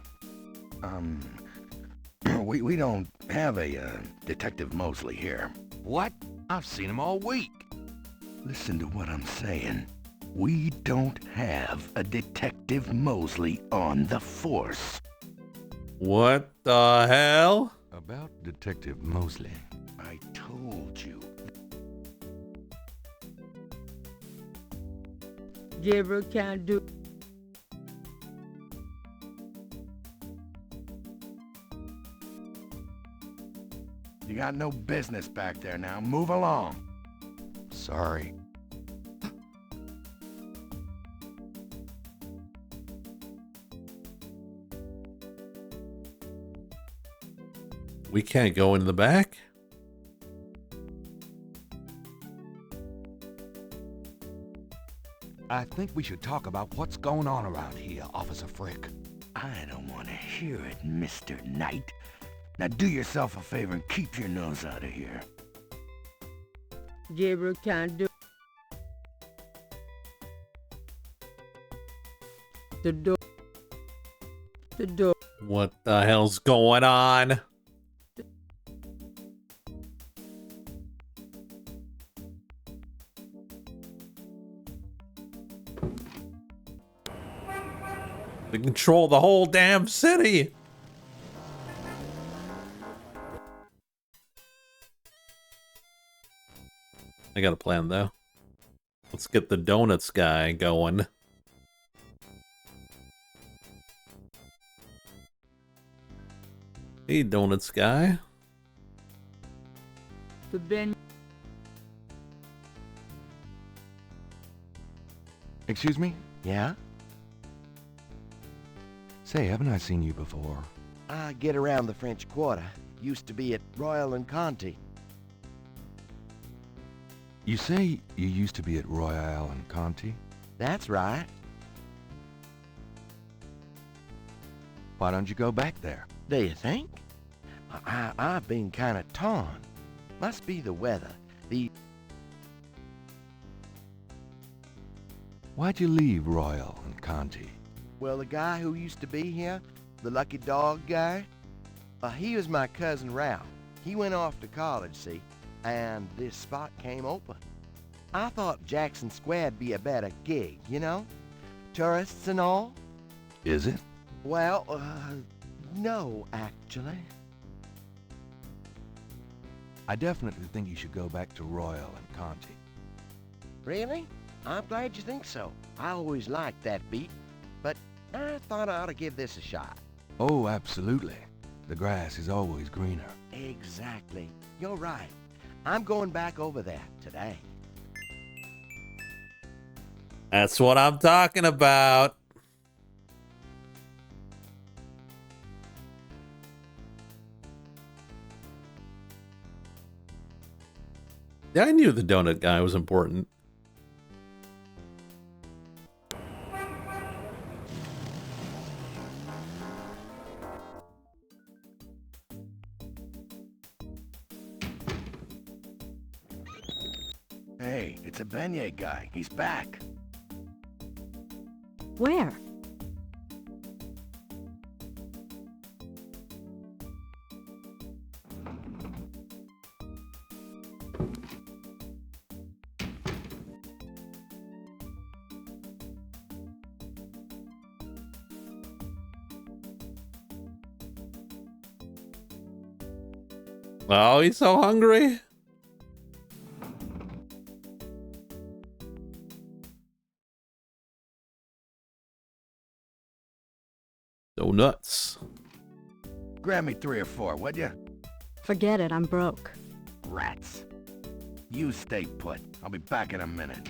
We don't have a, Detective Mosley here. What? I've seen him all week. Listen to what I'm saying. We don't have a Detective Mosley on the force. What the hell? About Detective Mosley. I told you. Gabriel can't do... You got no business back there now. Move along. Sorry. We can't go in the back? I think we should talk about what's going on around here, Officer Frick. I don't want to hear it, Mr. Knight. Now do yourself a favor and keep your nose out of here. Gabriel can't do... The door... The door... What the hell's going on? They control the whole damn city. I got a plan though. Let's get the donuts guy going. Hey, donuts guy. The Ben... Excuse me? Yeah? Say, haven't I seen you before? I get around the French Quarter. Used to be at Royal and Conti. You say you used to be at Royale and Conti? That's right. Why don't you go back there? Do you think? I've been kind of torn. Must be the weather. Why'd you leave Royal and Conti? Well, the guy who used to be here, the lucky dog guy, he was my cousin Ralph. He went off to college, see, and this spot came open. I thought Jackson Square'd be a better gig, you know? Tourists and all. Is it? Well, no, actually. I definitely think you should go back to Royal and Conti. Really? I'm glad you think so. I always liked that beat, but I thought I ought to give this a shot. Oh, absolutely. The grass is always greener. Exactly. You're right. I'm going back over there today. That's what I'm talking about. Yeah, I knew the donut guy was important. Hey, it's a beignet guy. He's back. Where? Oh, he's so hungry. Donuts. Grab me 3 or 4, would ya? Forget it, I'm broke. Rats. You stay put. I'll be back in a minute.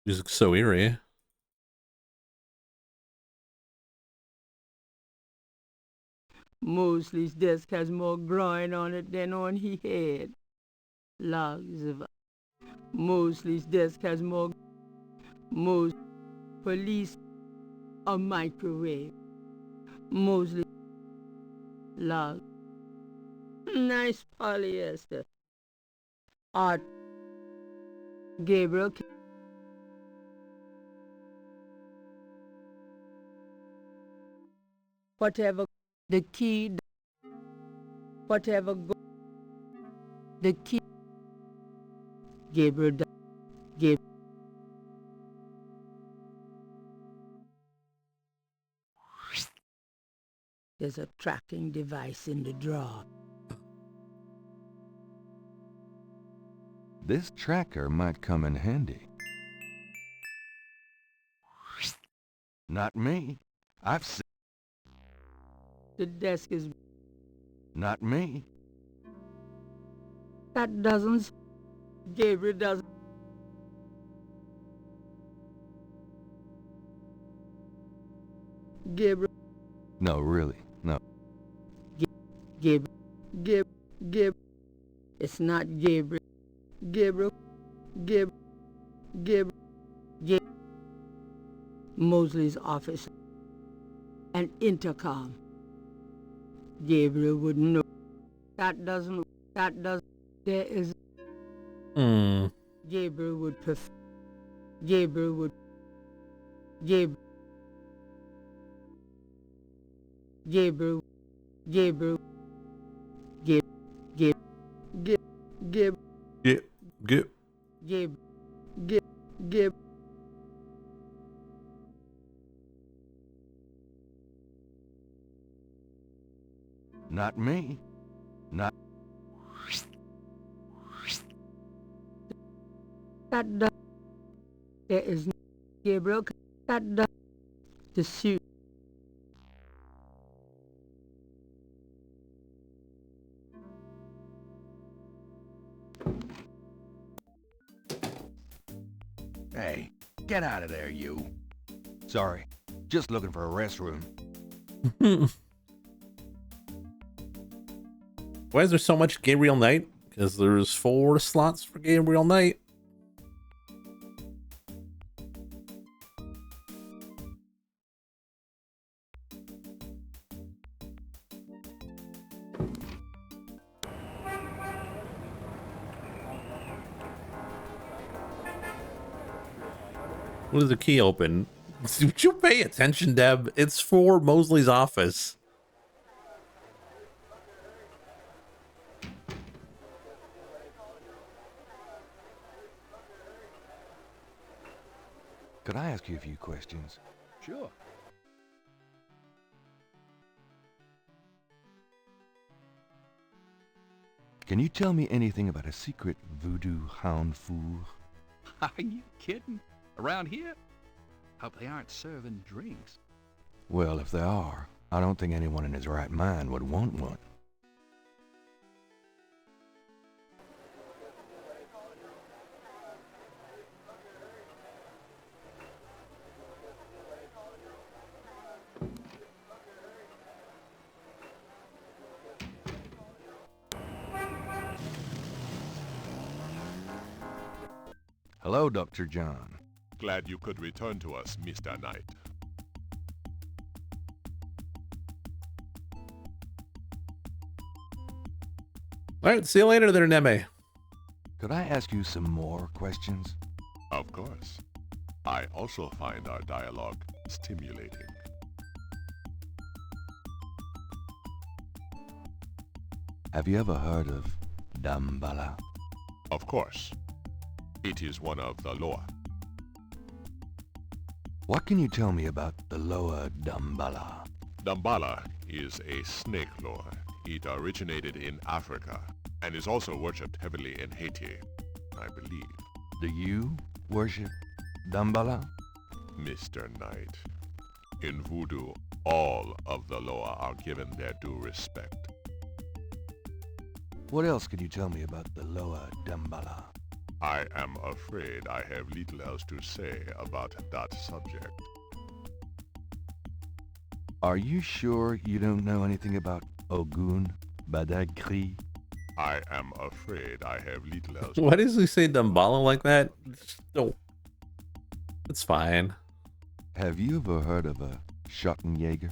Music's so eerie. Mosley's desk has more groin on it than on his head. Logs of... Mosley's desk has more... Police... A microwave. Mosley... Log... Nice polyester. Art... Gabriel... Whatever... The key... Whatever... The key... Gabriel... Gabriel... There's a tracking device in the drawer. This tracker might come in handy. Not me. I've seen... The desk is... Not me. That doesn't... Gabriel doesn't... Gabriel... No, really, no. Gabriel... It's not Gabriel. Gabriel... Mosley's office. An intercom. Gabriel would know. That doesn't... There is... Gabriel would prefer... Gabriel would... Gabriel... Gabriel... Gabriel... Not me. Not... That does... There is no... Gabriel... That does... The suit... Hey, get out of there, you. Sorry. Just looking for a restroom. Why is there so much Gabriel Knight? Because there's 4 slots for Gabriel Knight. What does the key open? Would you pay attention, Deb? It's for Mosley's office. Could I ask you a few questions? Sure. Can you tell me anything about a secret voodoo hound fool? Are you kidding? Around here? Hope they aren't serving drinks. Well, if they are, I don't think anyone in his right mind would want one. Hello, Dr. John. Glad you could return to us, Mr. Knight. All right, see you later there, Neme. Could I ask you some more questions? Of course. I also find our dialogue stimulating. Have you ever heard of Damballa? Of course. It is one of the Loa. What can you tell me about the Loa Damballa? Damballa is a snake lore. It originated in Africa and is also worshipped heavily in Haiti, I believe. Do you worship Damballa? Mr. Knight, in Voodoo, all of the Loa are given their due respect. What else could you tell me about the Loa Damballa? I am afraid I have little else to say about that subject. Are you sure you don't know anything about Ogun Badagri? I am afraid I have little else. Why does he say Damballa like that? No. It's fine. Have you ever heard of a Schottenjäger?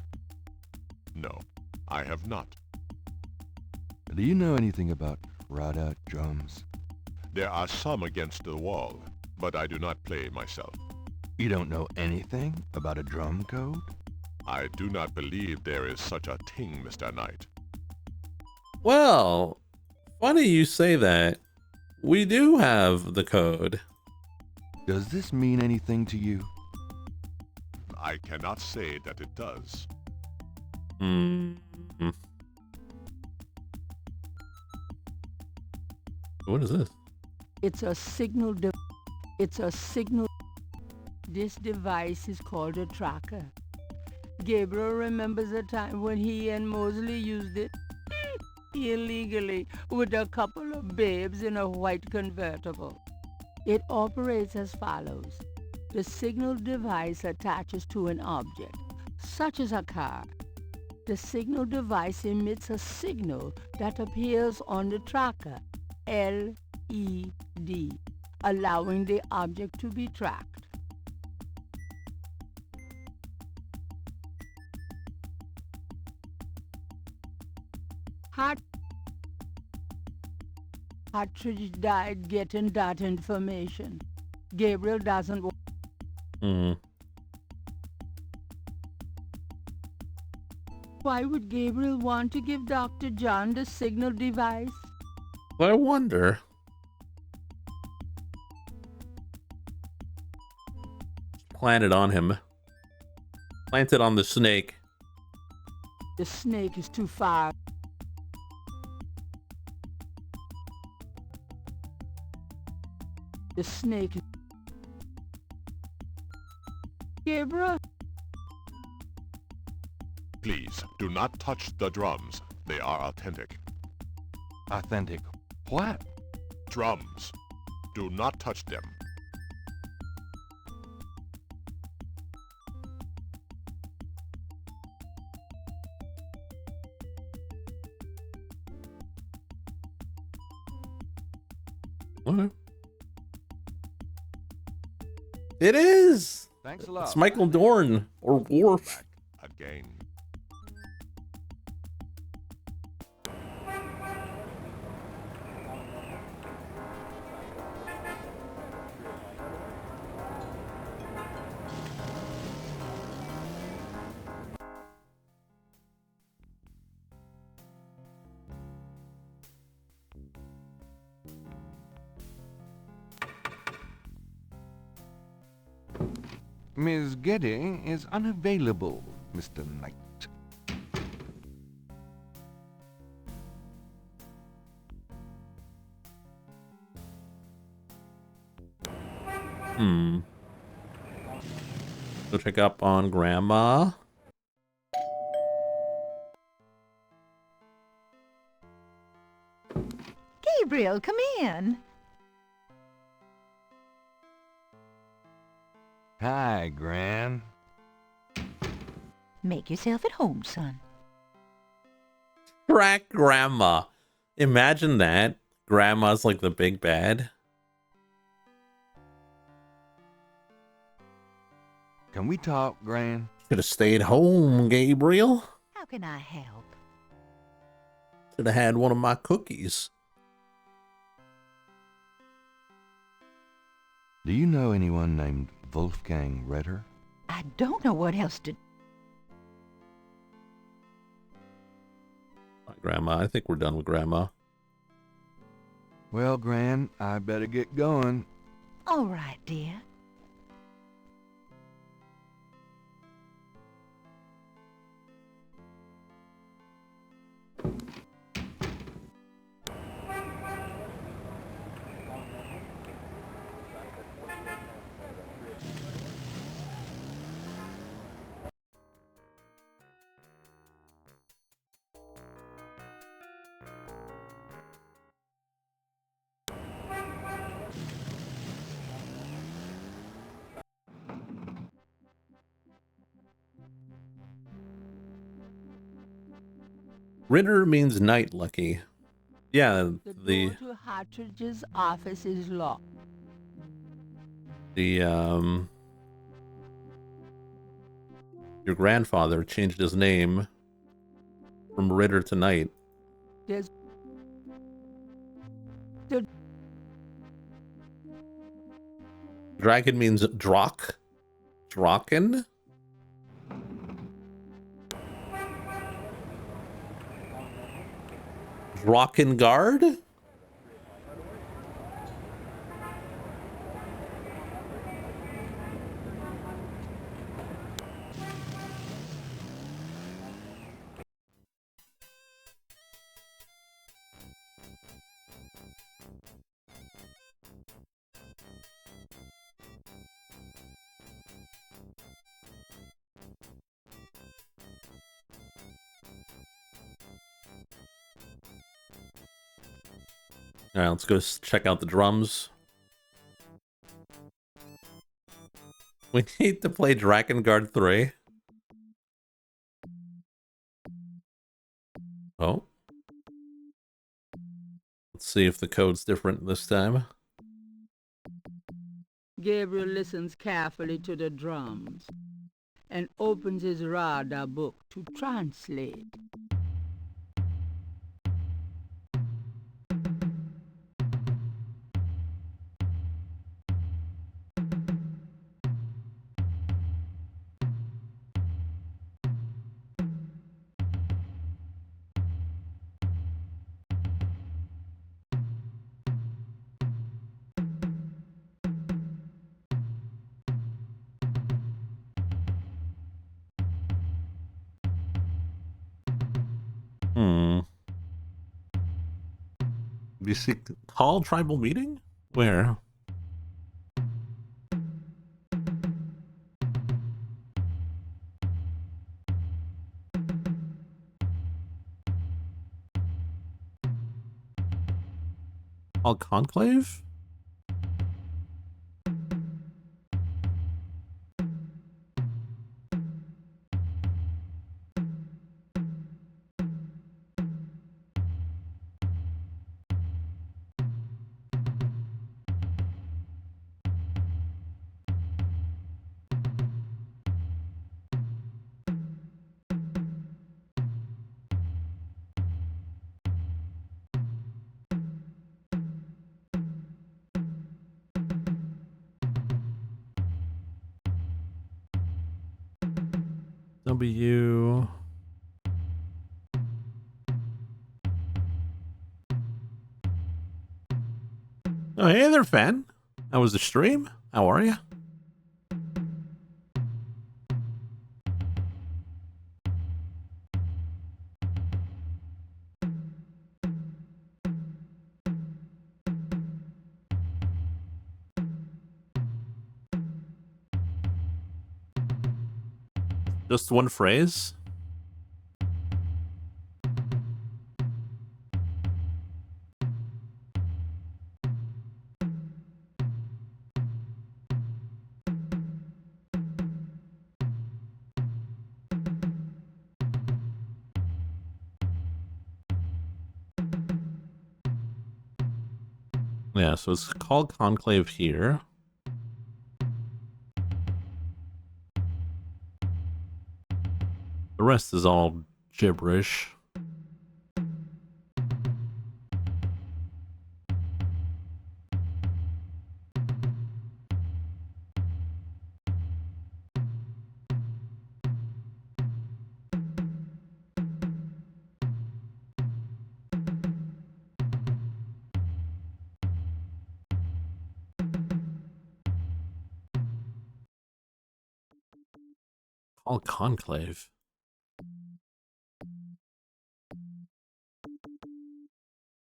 No, I have not. Do you know anything about ride-out drums? There are some against the wall, but I do not play myself. You don't know anything about a drum code? I do not believe there is such a thing, Mr. Knight. Well, funny you say that. We do have the code. Does this mean anything to you? I cannot say that it does. What is this? It's a signal. This device is called a tracker. Gabriel remembers a time when he and Mosley used it illegally with a couple of babes in a white convertible. It operates as follows. The signal device attaches to an object, such as a car. The signal device emits a signal that appears on the tracker, LED, allowing the object to be tracked. Partridge died getting that information. Gabriel doesn't Why would Gabriel want to give Dr. John the signal device? I wonder. Plant it on him. Plant it on the snake. The snake is too far. The snake is... Gabriel? Please, do not touch the drums. They are authentic. Authentic what? Drums. Do not touch them. Okay. It is! Thanks a lot. It's Michael Dorn, or Worf. Again. Ms. Gedde is unavailable, Mr. Knight. Go check up on Grandma. Gabriel, come in. Hi, Gran. Make yourself at home, son. Track Grandma. Imagine that. Grandma's like the big bad. Can we talk, Gran? Should have stayed home, Gabriel. How can I help? Should have had one of my cookies. Do you know anyone named Wolfgang Ritter? I don't know what else to... Grandma, I think we're done with Grandma. Well, Gran, I better get going. All right, dear. Ritter means night, Lucky. Yeah, The door to Hartridge's office is locked. your grandfather changed his name from Ritter to Knight. There's... Draken means Drock. Draken? Drakengard? Alright, let's go check out the drums. We need to play Drakengard 3. Oh. Let's see if the code's different this time. Gabriel listens carefully to the drums and opens his radar book to translate. You see, call tribal meeting? Where? Call conclave? W. Oh, hey there, fan. How was the stream? How are you? Just one phrase? Yeah, so it's called Conclave here. The rest is all gibberish. Called Conclave.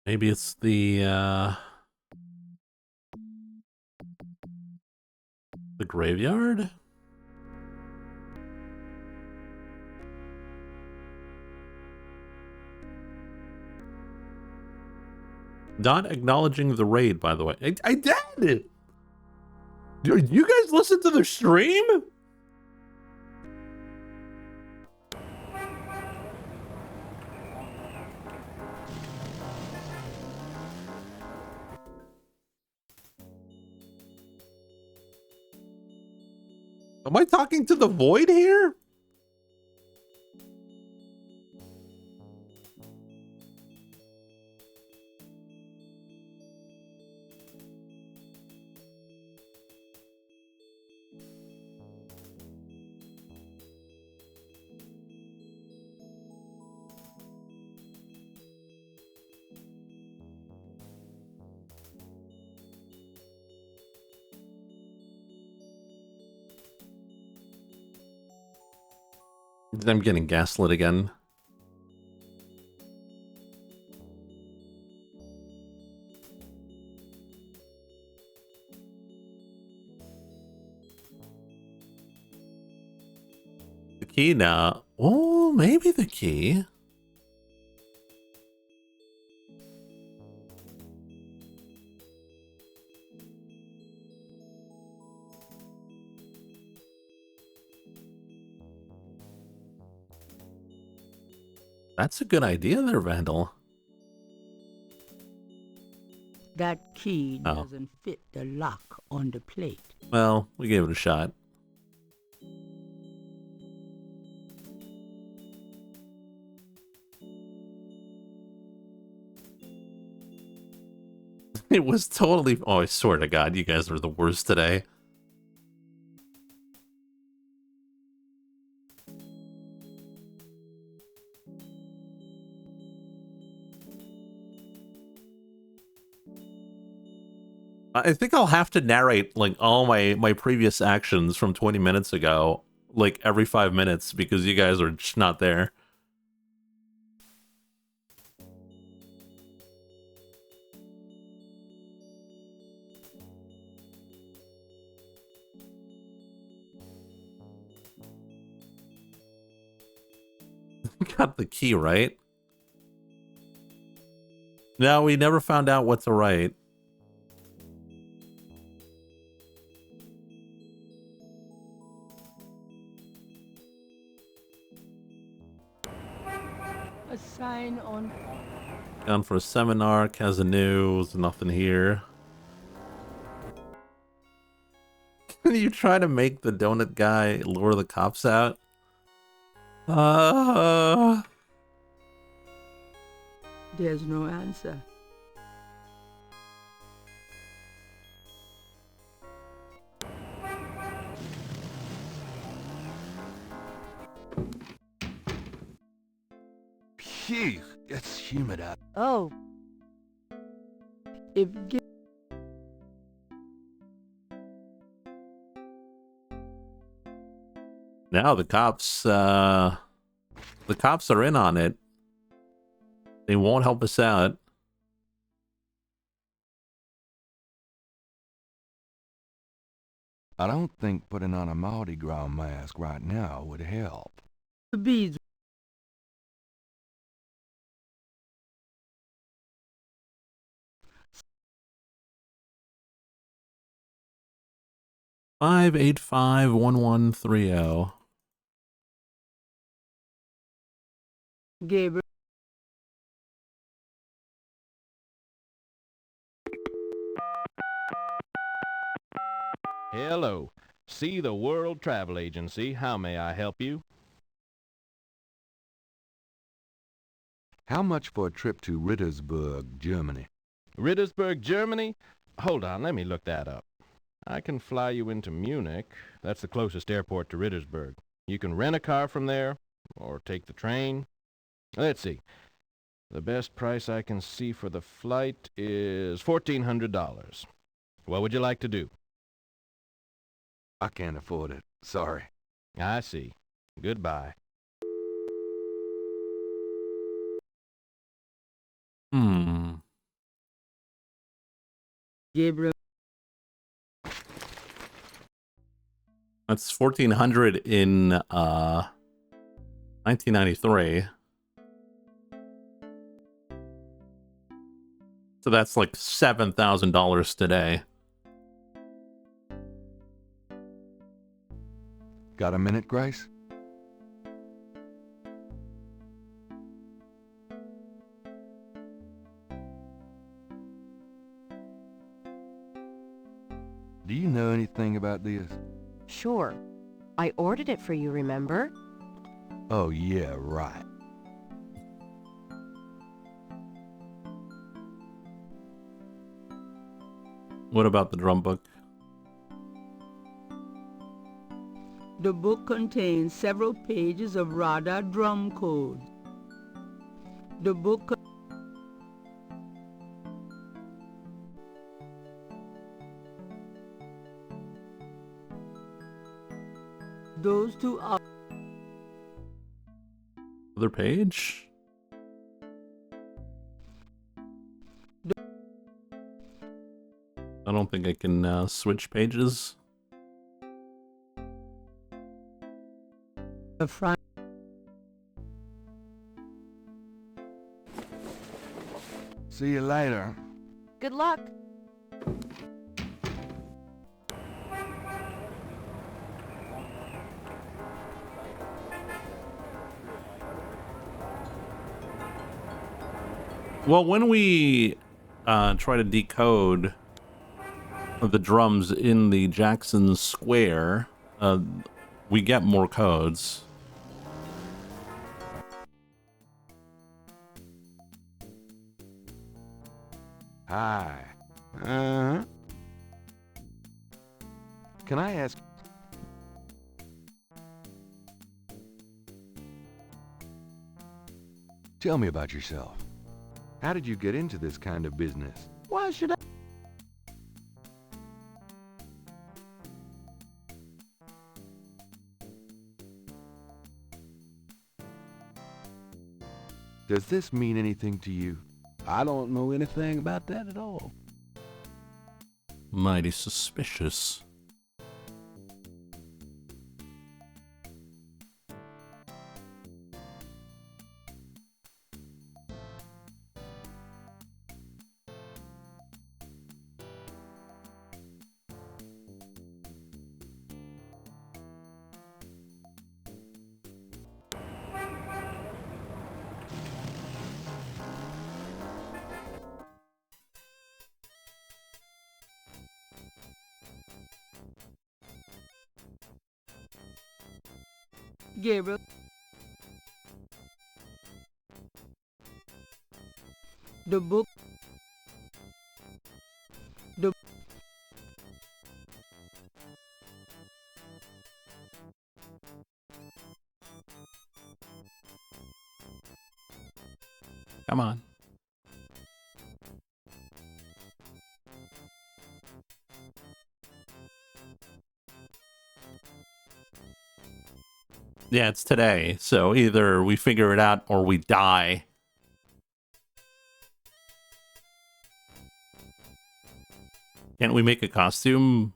Maybe it's the graveyard? Not acknowledging the raid, by the way. I did! Dude, you guys listen to the stream? Am I talking to the void here? I'm getting gaslit again. The key now. Oh, maybe the key. That's a good idea there, Vandal. That key doesn't fit the lock on the plate. Well, we gave it a shot. It was totally... Oh, I swear to God, you guys are the worst today. I think I'll have to narrate like all my previous actions from 20 minutes ago, like every 5 minutes, because you guys are just not there. Got the key, right? No, we never found out what to write. A sign on... Gone for a seminar, Kazanu, nothing here. You try to make the donut guy lure the cops out? There's no answer. Phew, it's humid out. Oh. If... Now the cops are in on it. They won't help us out. I don't think putting on a Mardi Gras mask right now would help. The beads. 585-1130. Gabriel. Hello. See the World Travel Agency. How may I help you? How much for a trip to Rittersburg, Germany? Rittersburg, Germany? Hold on, let me look that up. I can fly you into Munich. That's the closest airport to Rittersburg. You can rent a car from there, or take the train. Let's see. The best price I can see for the flight is $1,400. What would you like to do? I can't afford it. Sorry. I see. Goodbye. Gabriel. That's 1,400 in 1993. So that's like $7,000 today. Got a minute, Grace? Do you know anything about this? Sure. I ordered it for you, remember? Oh, yeah, right. What about the drum book? The book contains several pages of Radha drum codes. The book those two are Other page? I don't think I can switch pages. the front. See you later. Good luck. Well, when we try to decode the drums in the Jackson Square, we get more codes. Hi. Uh-huh. Can I ask... Tell me about yourself. How did you get into this kind of business? Why should I? Does this mean anything to you? I don't know anything about that at all. Mighty suspicious. Gabriel. The book. The Come on. Yeah, it's today, so either we figure it out or we die. Can't we make a costume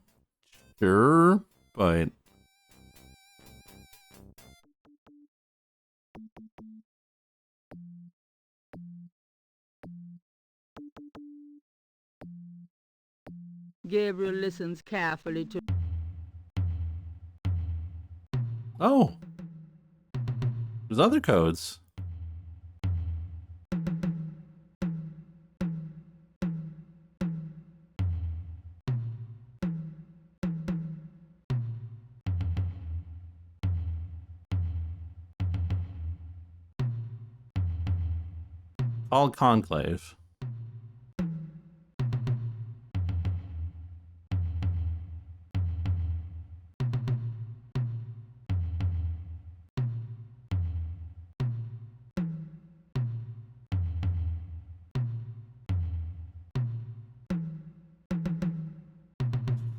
Sure, but... Gabriel listens carefully to... Oh! There's other codes. All Conclave.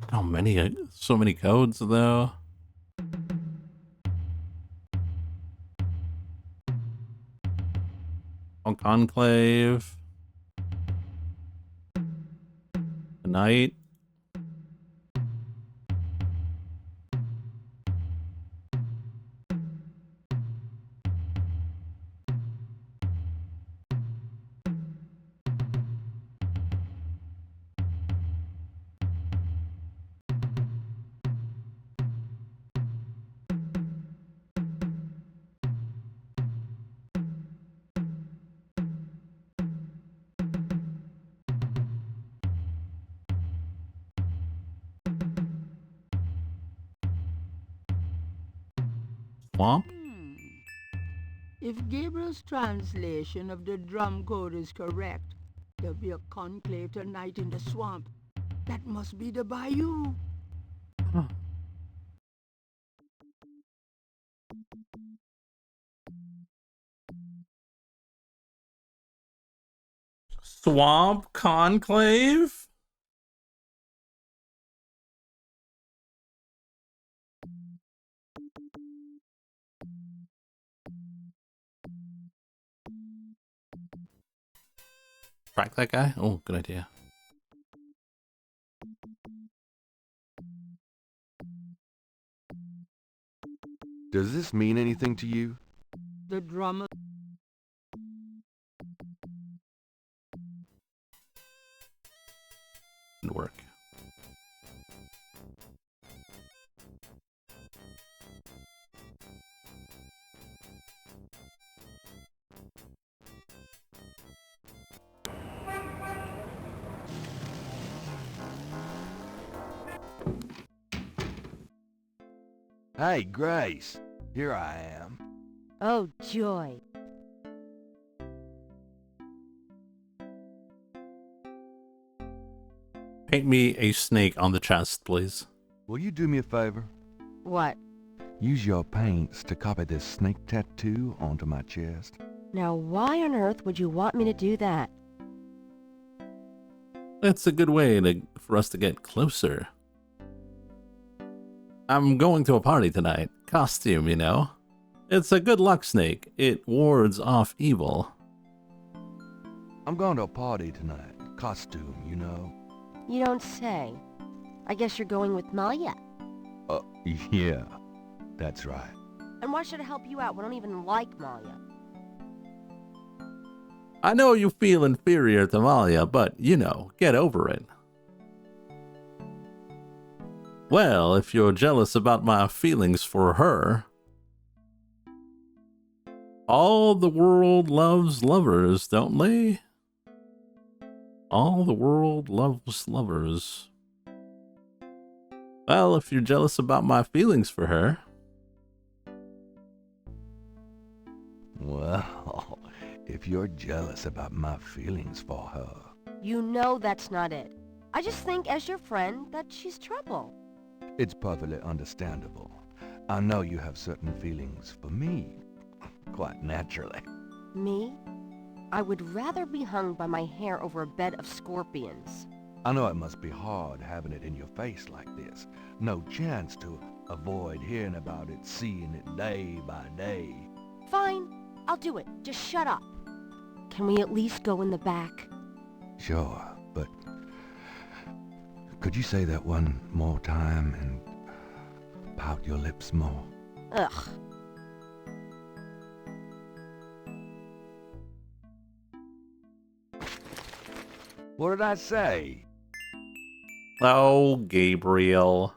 How many, so many codes though. All Conclave. Knight. Swamp? If Gabriel's translation of the drum code is correct, there'll be a conclave tonight in the swamp. That must be the bayou. Huh. Swamp Conclave? Track that guy? Oh, good idea. Does this mean anything to you? The drummer... Didn't work. Hey, Grace. Here I am. Oh, joy. Paint me a snake on the chest, please. Will you do me a favor? What? Use your paints to copy this snake tattoo onto my chest. Now, why on earth would you want me to do that? It's a good way for us to get closer. I'm going to a party tonight. Costume, you know. It's a good luck snake. It wards off evil. I'm going to a party tonight. Costume, you know. You don't say. I guess you're going with Malia. Yeah. That's right. And why should I help you out? We don't even like Malia. I know you feel inferior to Malia, but, you know, get over it. Well, if you're jealous about my feelings for her... All the world loves lovers, don't they? All the world loves lovers. Well, if you're jealous about my feelings for her... Well, if you're jealous about my feelings for her... You know that's not it. I just think, as your friend, that she's trouble. It's perfectly understandable. I know you have certain feelings for me. Quite naturally. Me? I would rather be hung by my hair over a bed of scorpions. I know it must be hard having it in your face like this. No chance to avoid hearing about it, seeing it day by day. Fine, I'll do it. Just shut up. Can we at least go in the back? Sure, but Could you say that one more time and pout your lips more? Ugh. What did I say? Oh, Gabriel.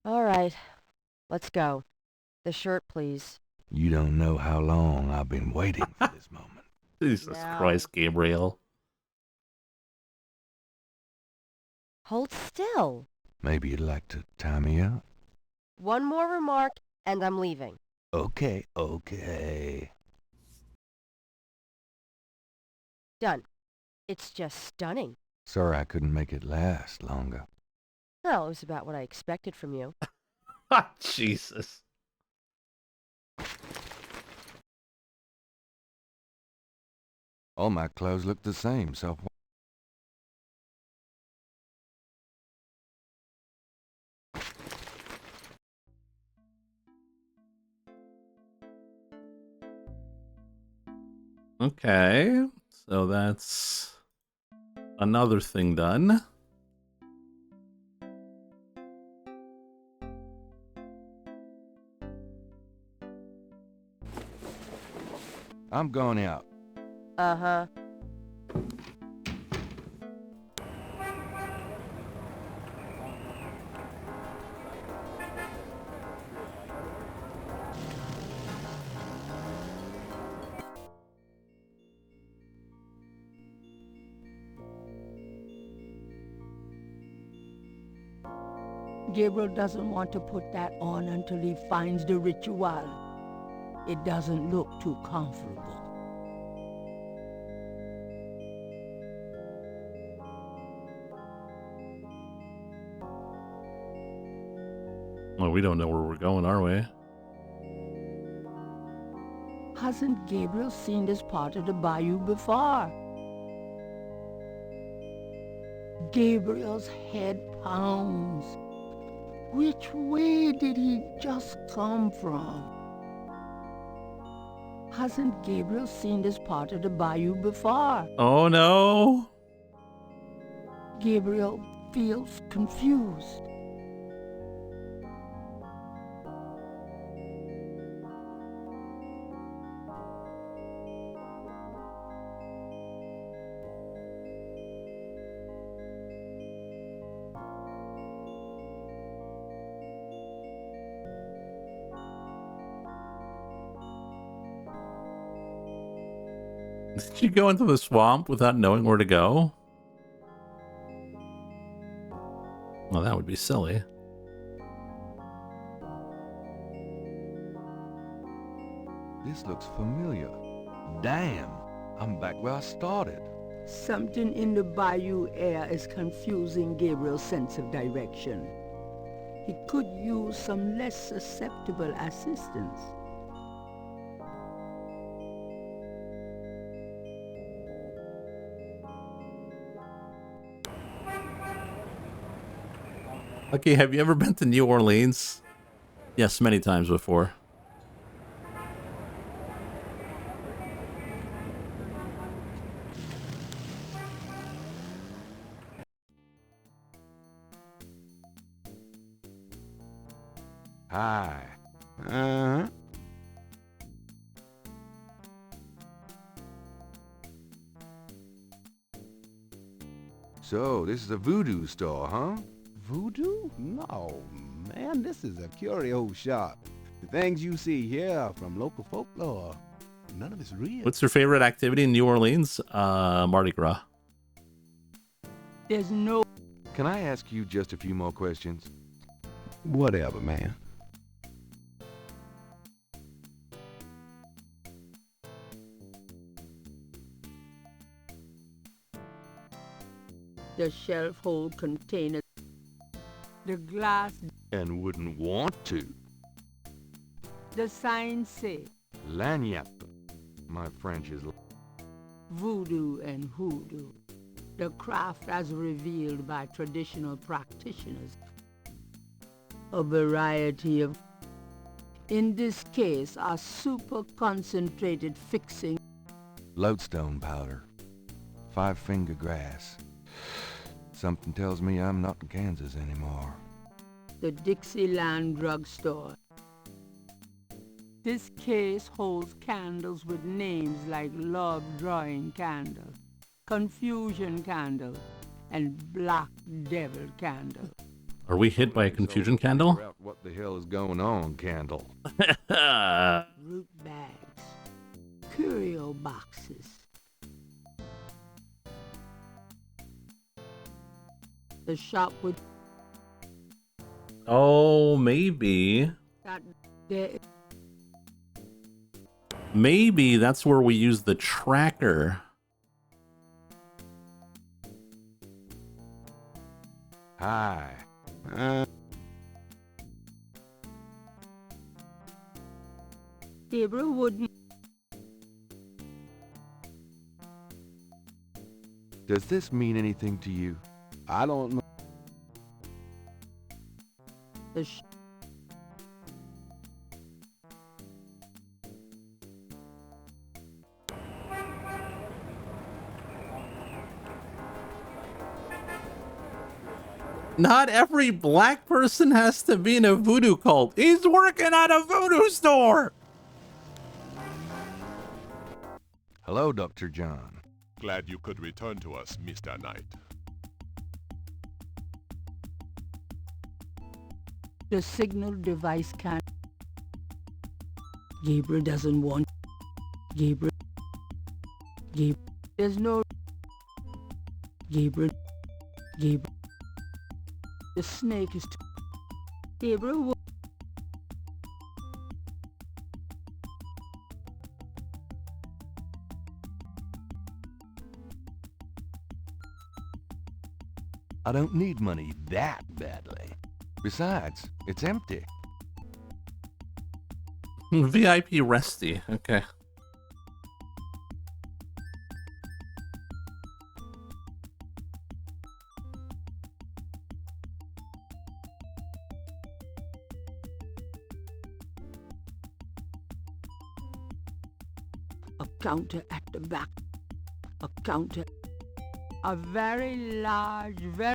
All right. Let's go. The shirt, please. You don't know how long I've been waiting for this moment. Jesus No. Christ, Gabriel. Hold still. Maybe you'd like to tie me up? One more remark, and I'm leaving. Okay, okay. Done. It's just stunning. Sorry I couldn't make it last longer. Well, it was about what I expected from you. Jesus. All my clothes look the same, so... Okay, so that's another thing done. I'm going out. Uh-huh. Gabriel doesn't want to put that on until he finds the ritual. It doesn't look too comfortable. Well, we don't know where we're going, are we? Hasn't Gabriel seen this part of the bayou before? Gabriel's head pounds. Which way did he just come from? Hasn't Gabriel seen this part of the bayou before? Oh no! Gabriel feels confused. Did you go into the swamp without knowing where to go? Well, that would be silly. This looks familiar. Damn, I'm back where I started. Something in the bayou air is confusing Gabriel's sense of direction. He could use some less susceptible assistance. Okay, have you ever been to New Orleans? Yes, many times before. Hi. Uh-huh. So, this is a voodoo store, huh? Voodoo? No, man, this is a curio shop. The things you see here are from local folklore. None of it's real. What's your favorite activity in New Orleans? Mardi Gras. There's no... Can I ask you just a few more questions? Whatever, man. The shelf hold container. The glass. And wouldn't want to. The sign say Lagniappe. My French is... voodoo and hoodoo. The craft as revealed by traditional practitioners. A variety of... In this case, a super-concentrated fixing. Lodestone powder. 5-finger grass. Something tells me I'm not in Kansas anymore. The Dixieland drugstore. This case holds candles with names like Love Drawing Candle, Confusion Candle, and Black Devil Candle. Are we hit by a confusion candle? Figure out what the hell is going on, Candle. Root bags. Curio boxes. The shop would... Oh, maybe. Maybe that's where we use the tracker. Hi. Gabriel wouldn't... Does this mean anything to you? I don't know. The Not every black person has to be in a voodoo cult. He's working at a voodoo store. Hello, Dr. John. Glad you could return to us, Mr. Knight. The signal device can't... Gabriel doesn't want... Gabriel... There's no... Gabriel... The snake is... Gabriel... I don't need money that badly. Besides, it's empty. VIP resty. Okay. A counter at the back. A counter. A very large, very...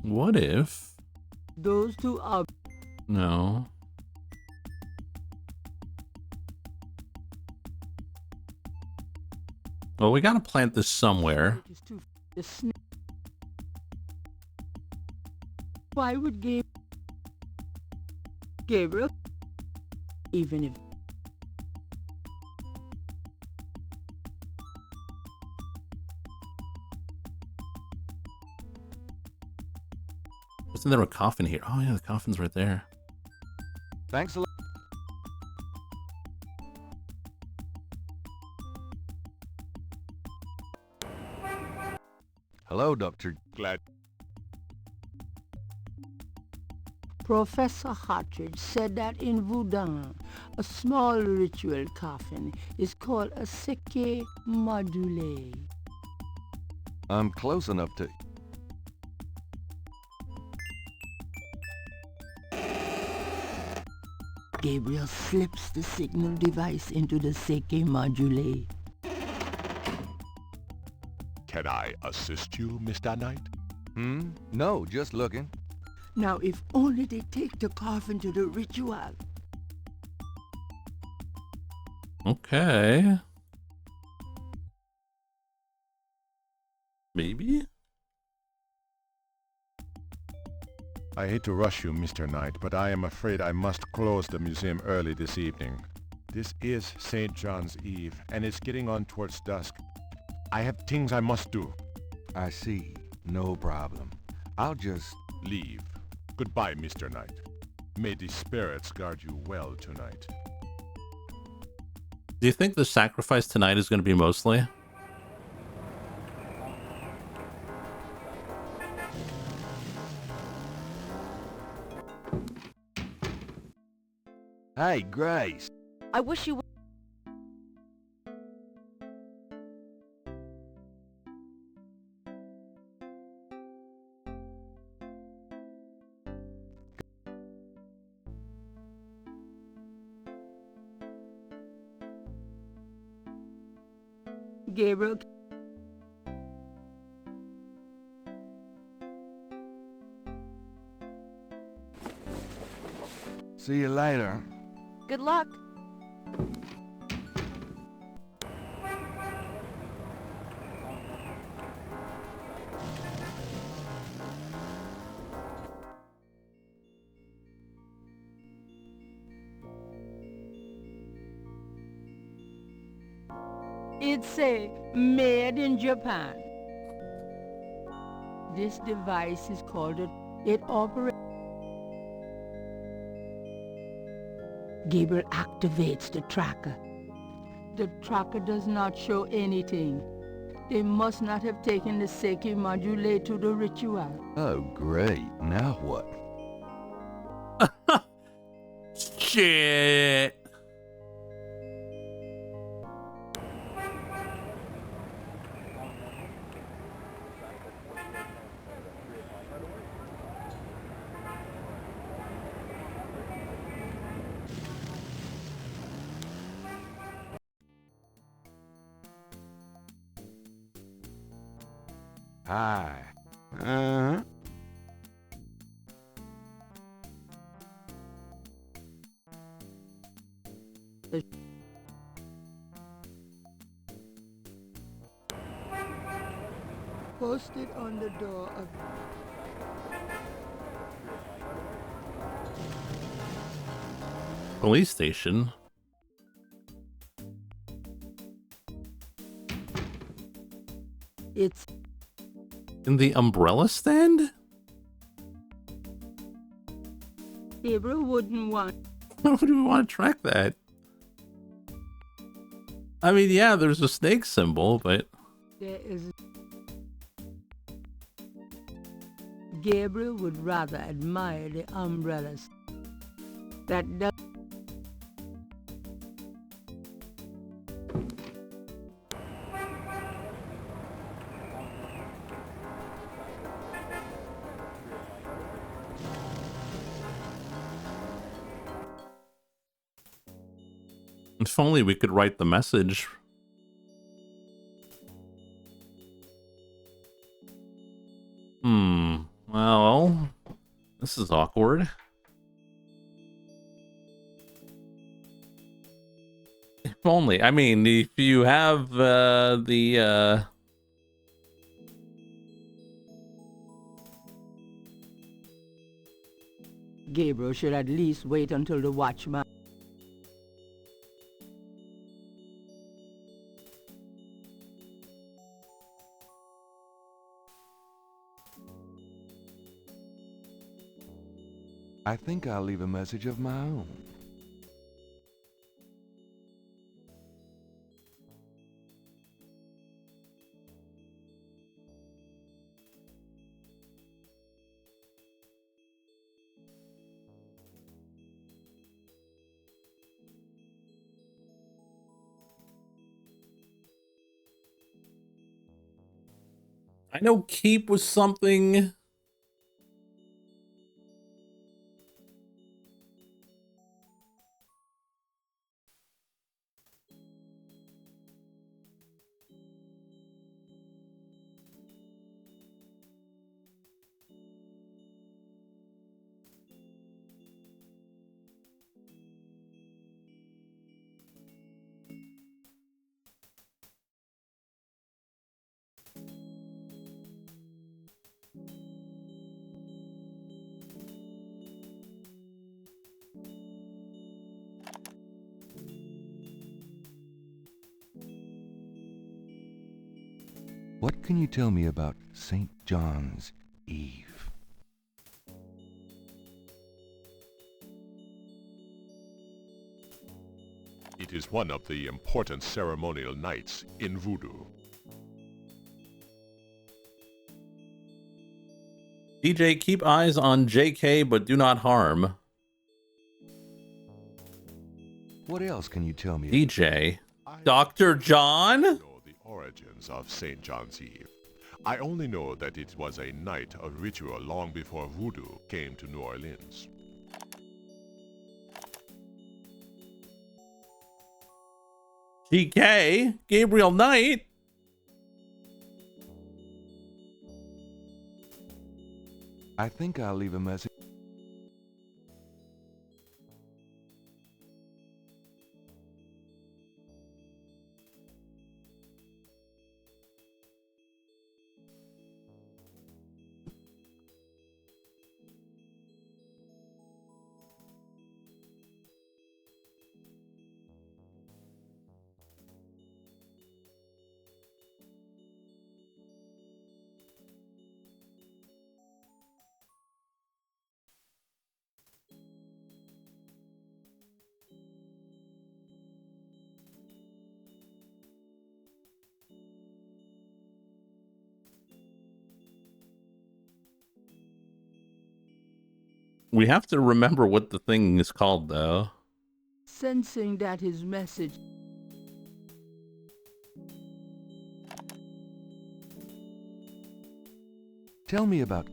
What if... Those two are... No. Well, we gotta plant this somewhere. The snake... Why would Gabriel... Even if... Isn't there a coffin here? Oh yeah, the coffin's right there. Thanks a lot. Hello, Dr. Glad. Professor Hartridge said that in Voodoo, a small ritual coffin is called a seke module. I'm close enough to... Gabriel slips the signal device into the seke module. Can I assist you, Mr. Knight? No, just looking. Now, if only they take the coffin to the ritual. Okay. Maybe? I hate to rush you, Mr. Knight, but I am afraid I must close the museum early this evening. This is St. John's Eve, and it's getting on towards dusk. I have things I must do. I see. No problem. I'll just... leave. Goodbye, Mr. Knight. May the spirits guard you well tonight. Do you think the sacrifice tonight is going to be mostly? Hey, Grace. I wish you would. Gabriel... See you later. Good luck. It's made in Japan. This device is called it operates. Gabriel activates the tracker. The tracker does not show anything. They must not have taken the Seiki module to the ritual. Oh, great. Now what? Shit. Hi. Uh-huh. Posted on the door of... Police station. It's In the umbrella stand? Gabriel wouldn't want... Why do we want to track that? I mean, yeah, there's a snake symbol, but... There is... Gabriel would rather admire the umbrellas. That does... If only we could write the message. Well, this is awkward. If only. I mean, if you have Gabriel should at least wait until the watchman... I think I'll leave a message of my own. I know keep was something. What can you tell me about St. John's Eve? It is one of the important ceremonial nights in Voodoo. DJ, keep eyes on JK, but do not harm. What else can you tell me? DJ. Dr. John? The origins of St. John's Eve. I only know that it was a night of ritual long before Voodoo came to New Orleans. GK? Gabriel Knight? I think I'll leave a message. We have to remember what the thing is called, though. Sensing that his message... Tell me about...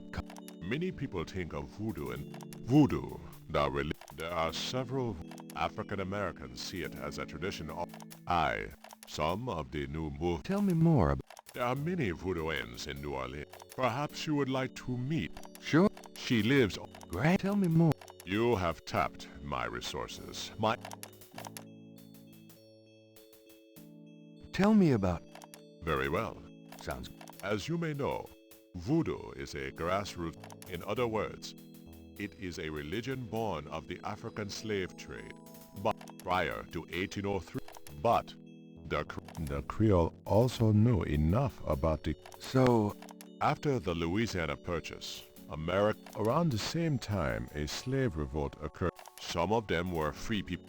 Many people think of voodoo and voodoo. There are several African Americans see it as a tradition of some of the new move. Tell me more about... There are many voodooians in New Orleans. Perhaps you would like to meet. Sure. She lives... Great. Tell me more. You have tapped my resources. Tell me about... Very well. Sounds... As you may know, voodoo is a grassroots... In other words, it is a religion born of the African slave trade, but prior to 1803. But the Creole also knew enough about the... So, after the Louisiana Purchase, around the same time a slave revolt occurred. Some of them were free people.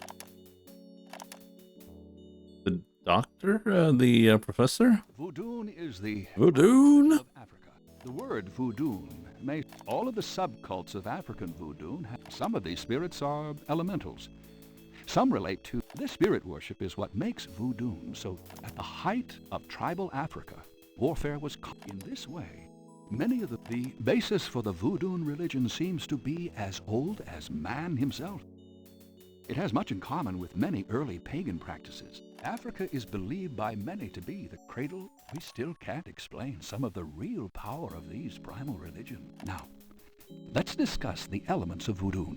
The doctor? The professor? Voodoo is the... Voodoo? ...of Africa. The word voodoo may... All of the subcults of African voodoo, some of these spirits are elementals. Some relate to... This spirit worship is what makes voodoo. So, at the height of tribal Africa, warfare was in this way. Many of the basis for the voodoo religion seems to be as old as man himself. It has much in common with many early pagan practices. Africa is believed by many to be the cradle. We still can't explain some of the real power of these primal religions. Now, let's discuss the elements of voodoo.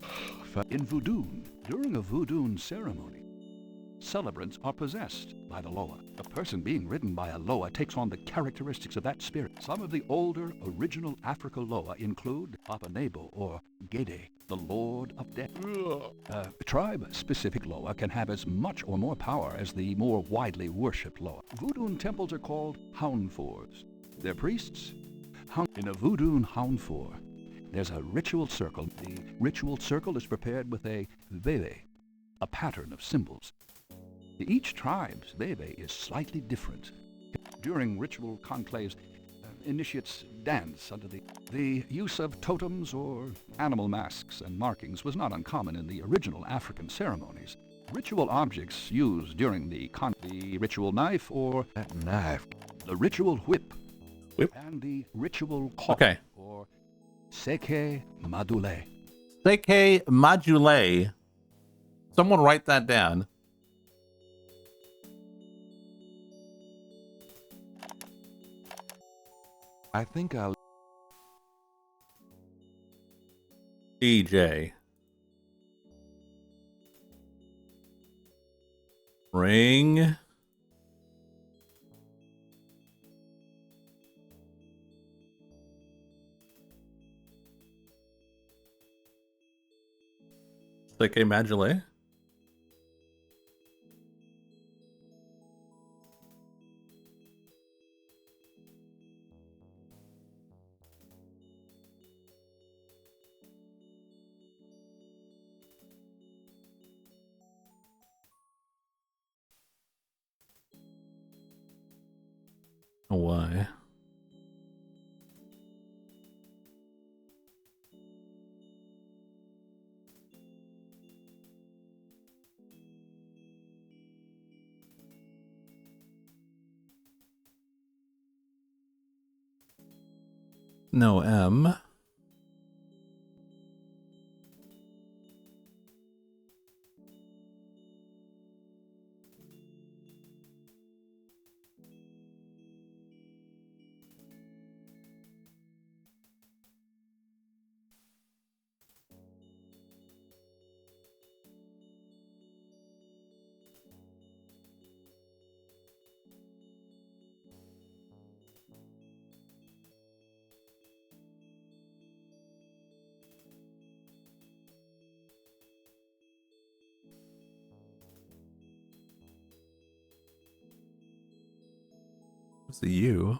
In voodoo, during a voodoo ceremony, celebrants are possessed by the Loa. A person being ridden by a Loa takes on the characteristics of that spirit. Some of the older, original Africa Loa include Papa Nebo or Gede, the Lord of Death. A tribe-specific Loa can have as much or more power as the more widely worshipped Loa. Voodoo temples are called houndfors. Their priests? In a voodoo houndfor, there's a ritual circle. The ritual circle is prepared with a veve, a pattern of symbols. Each tribe's veve is slightly different. During ritual conclaves, initiates dance under the use of totems or animal masks and markings was not uncommon in the original African ceremonies. Ritual objects used during the ritual knife or the ritual whip, and the ritual cloth or seke madule. Seke madule. Someone write that down. I think I'll... DJ. Ring. Seke madule. Why? No M. What's the U?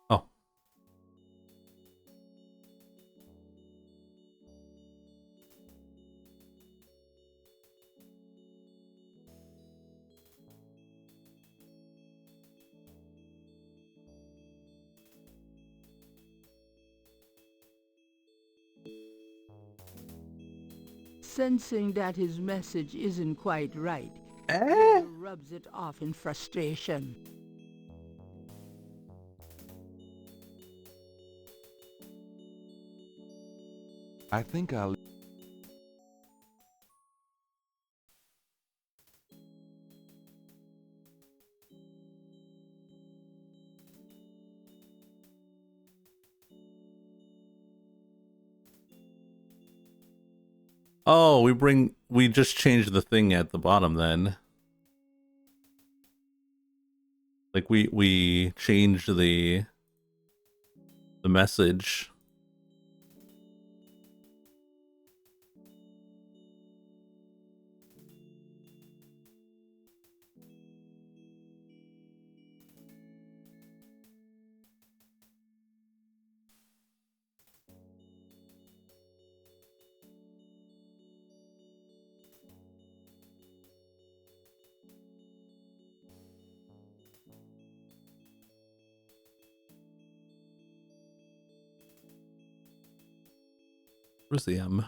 Oh. Sensing that his message isn't quite right, Gabriel rubs it off in frustration. I think I'll... Oh, we just changed the thing at the bottom then. Like we changed the message. Where's the M?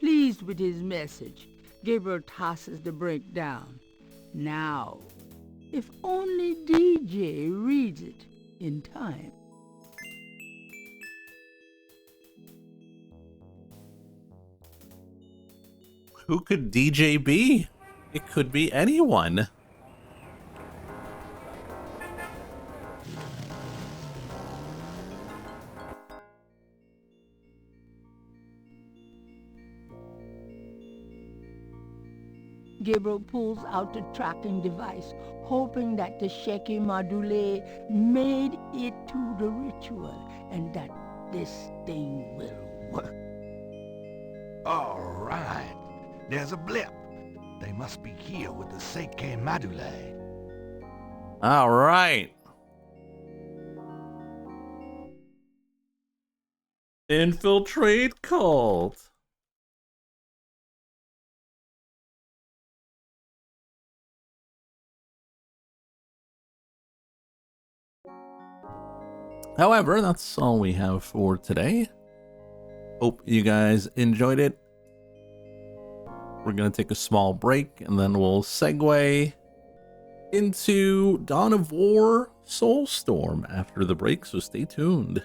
Pleased with his message, Gabriel tosses the brick down. Now, if only DJ reads it in time. Who could DJ be? It could be anyone. Gabriel pulls out the tracking device, hoping that the shaky module made it to the ritual and that this thing will work. All right. There's a blip. They must be here with the Seike Madule. All right. Infiltrate cult. However, that's all we have for today. Hope you guys enjoyed it. We're going to take a small break and then we'll segue into Dawn of War Soulstorm after the break, so stay tuned.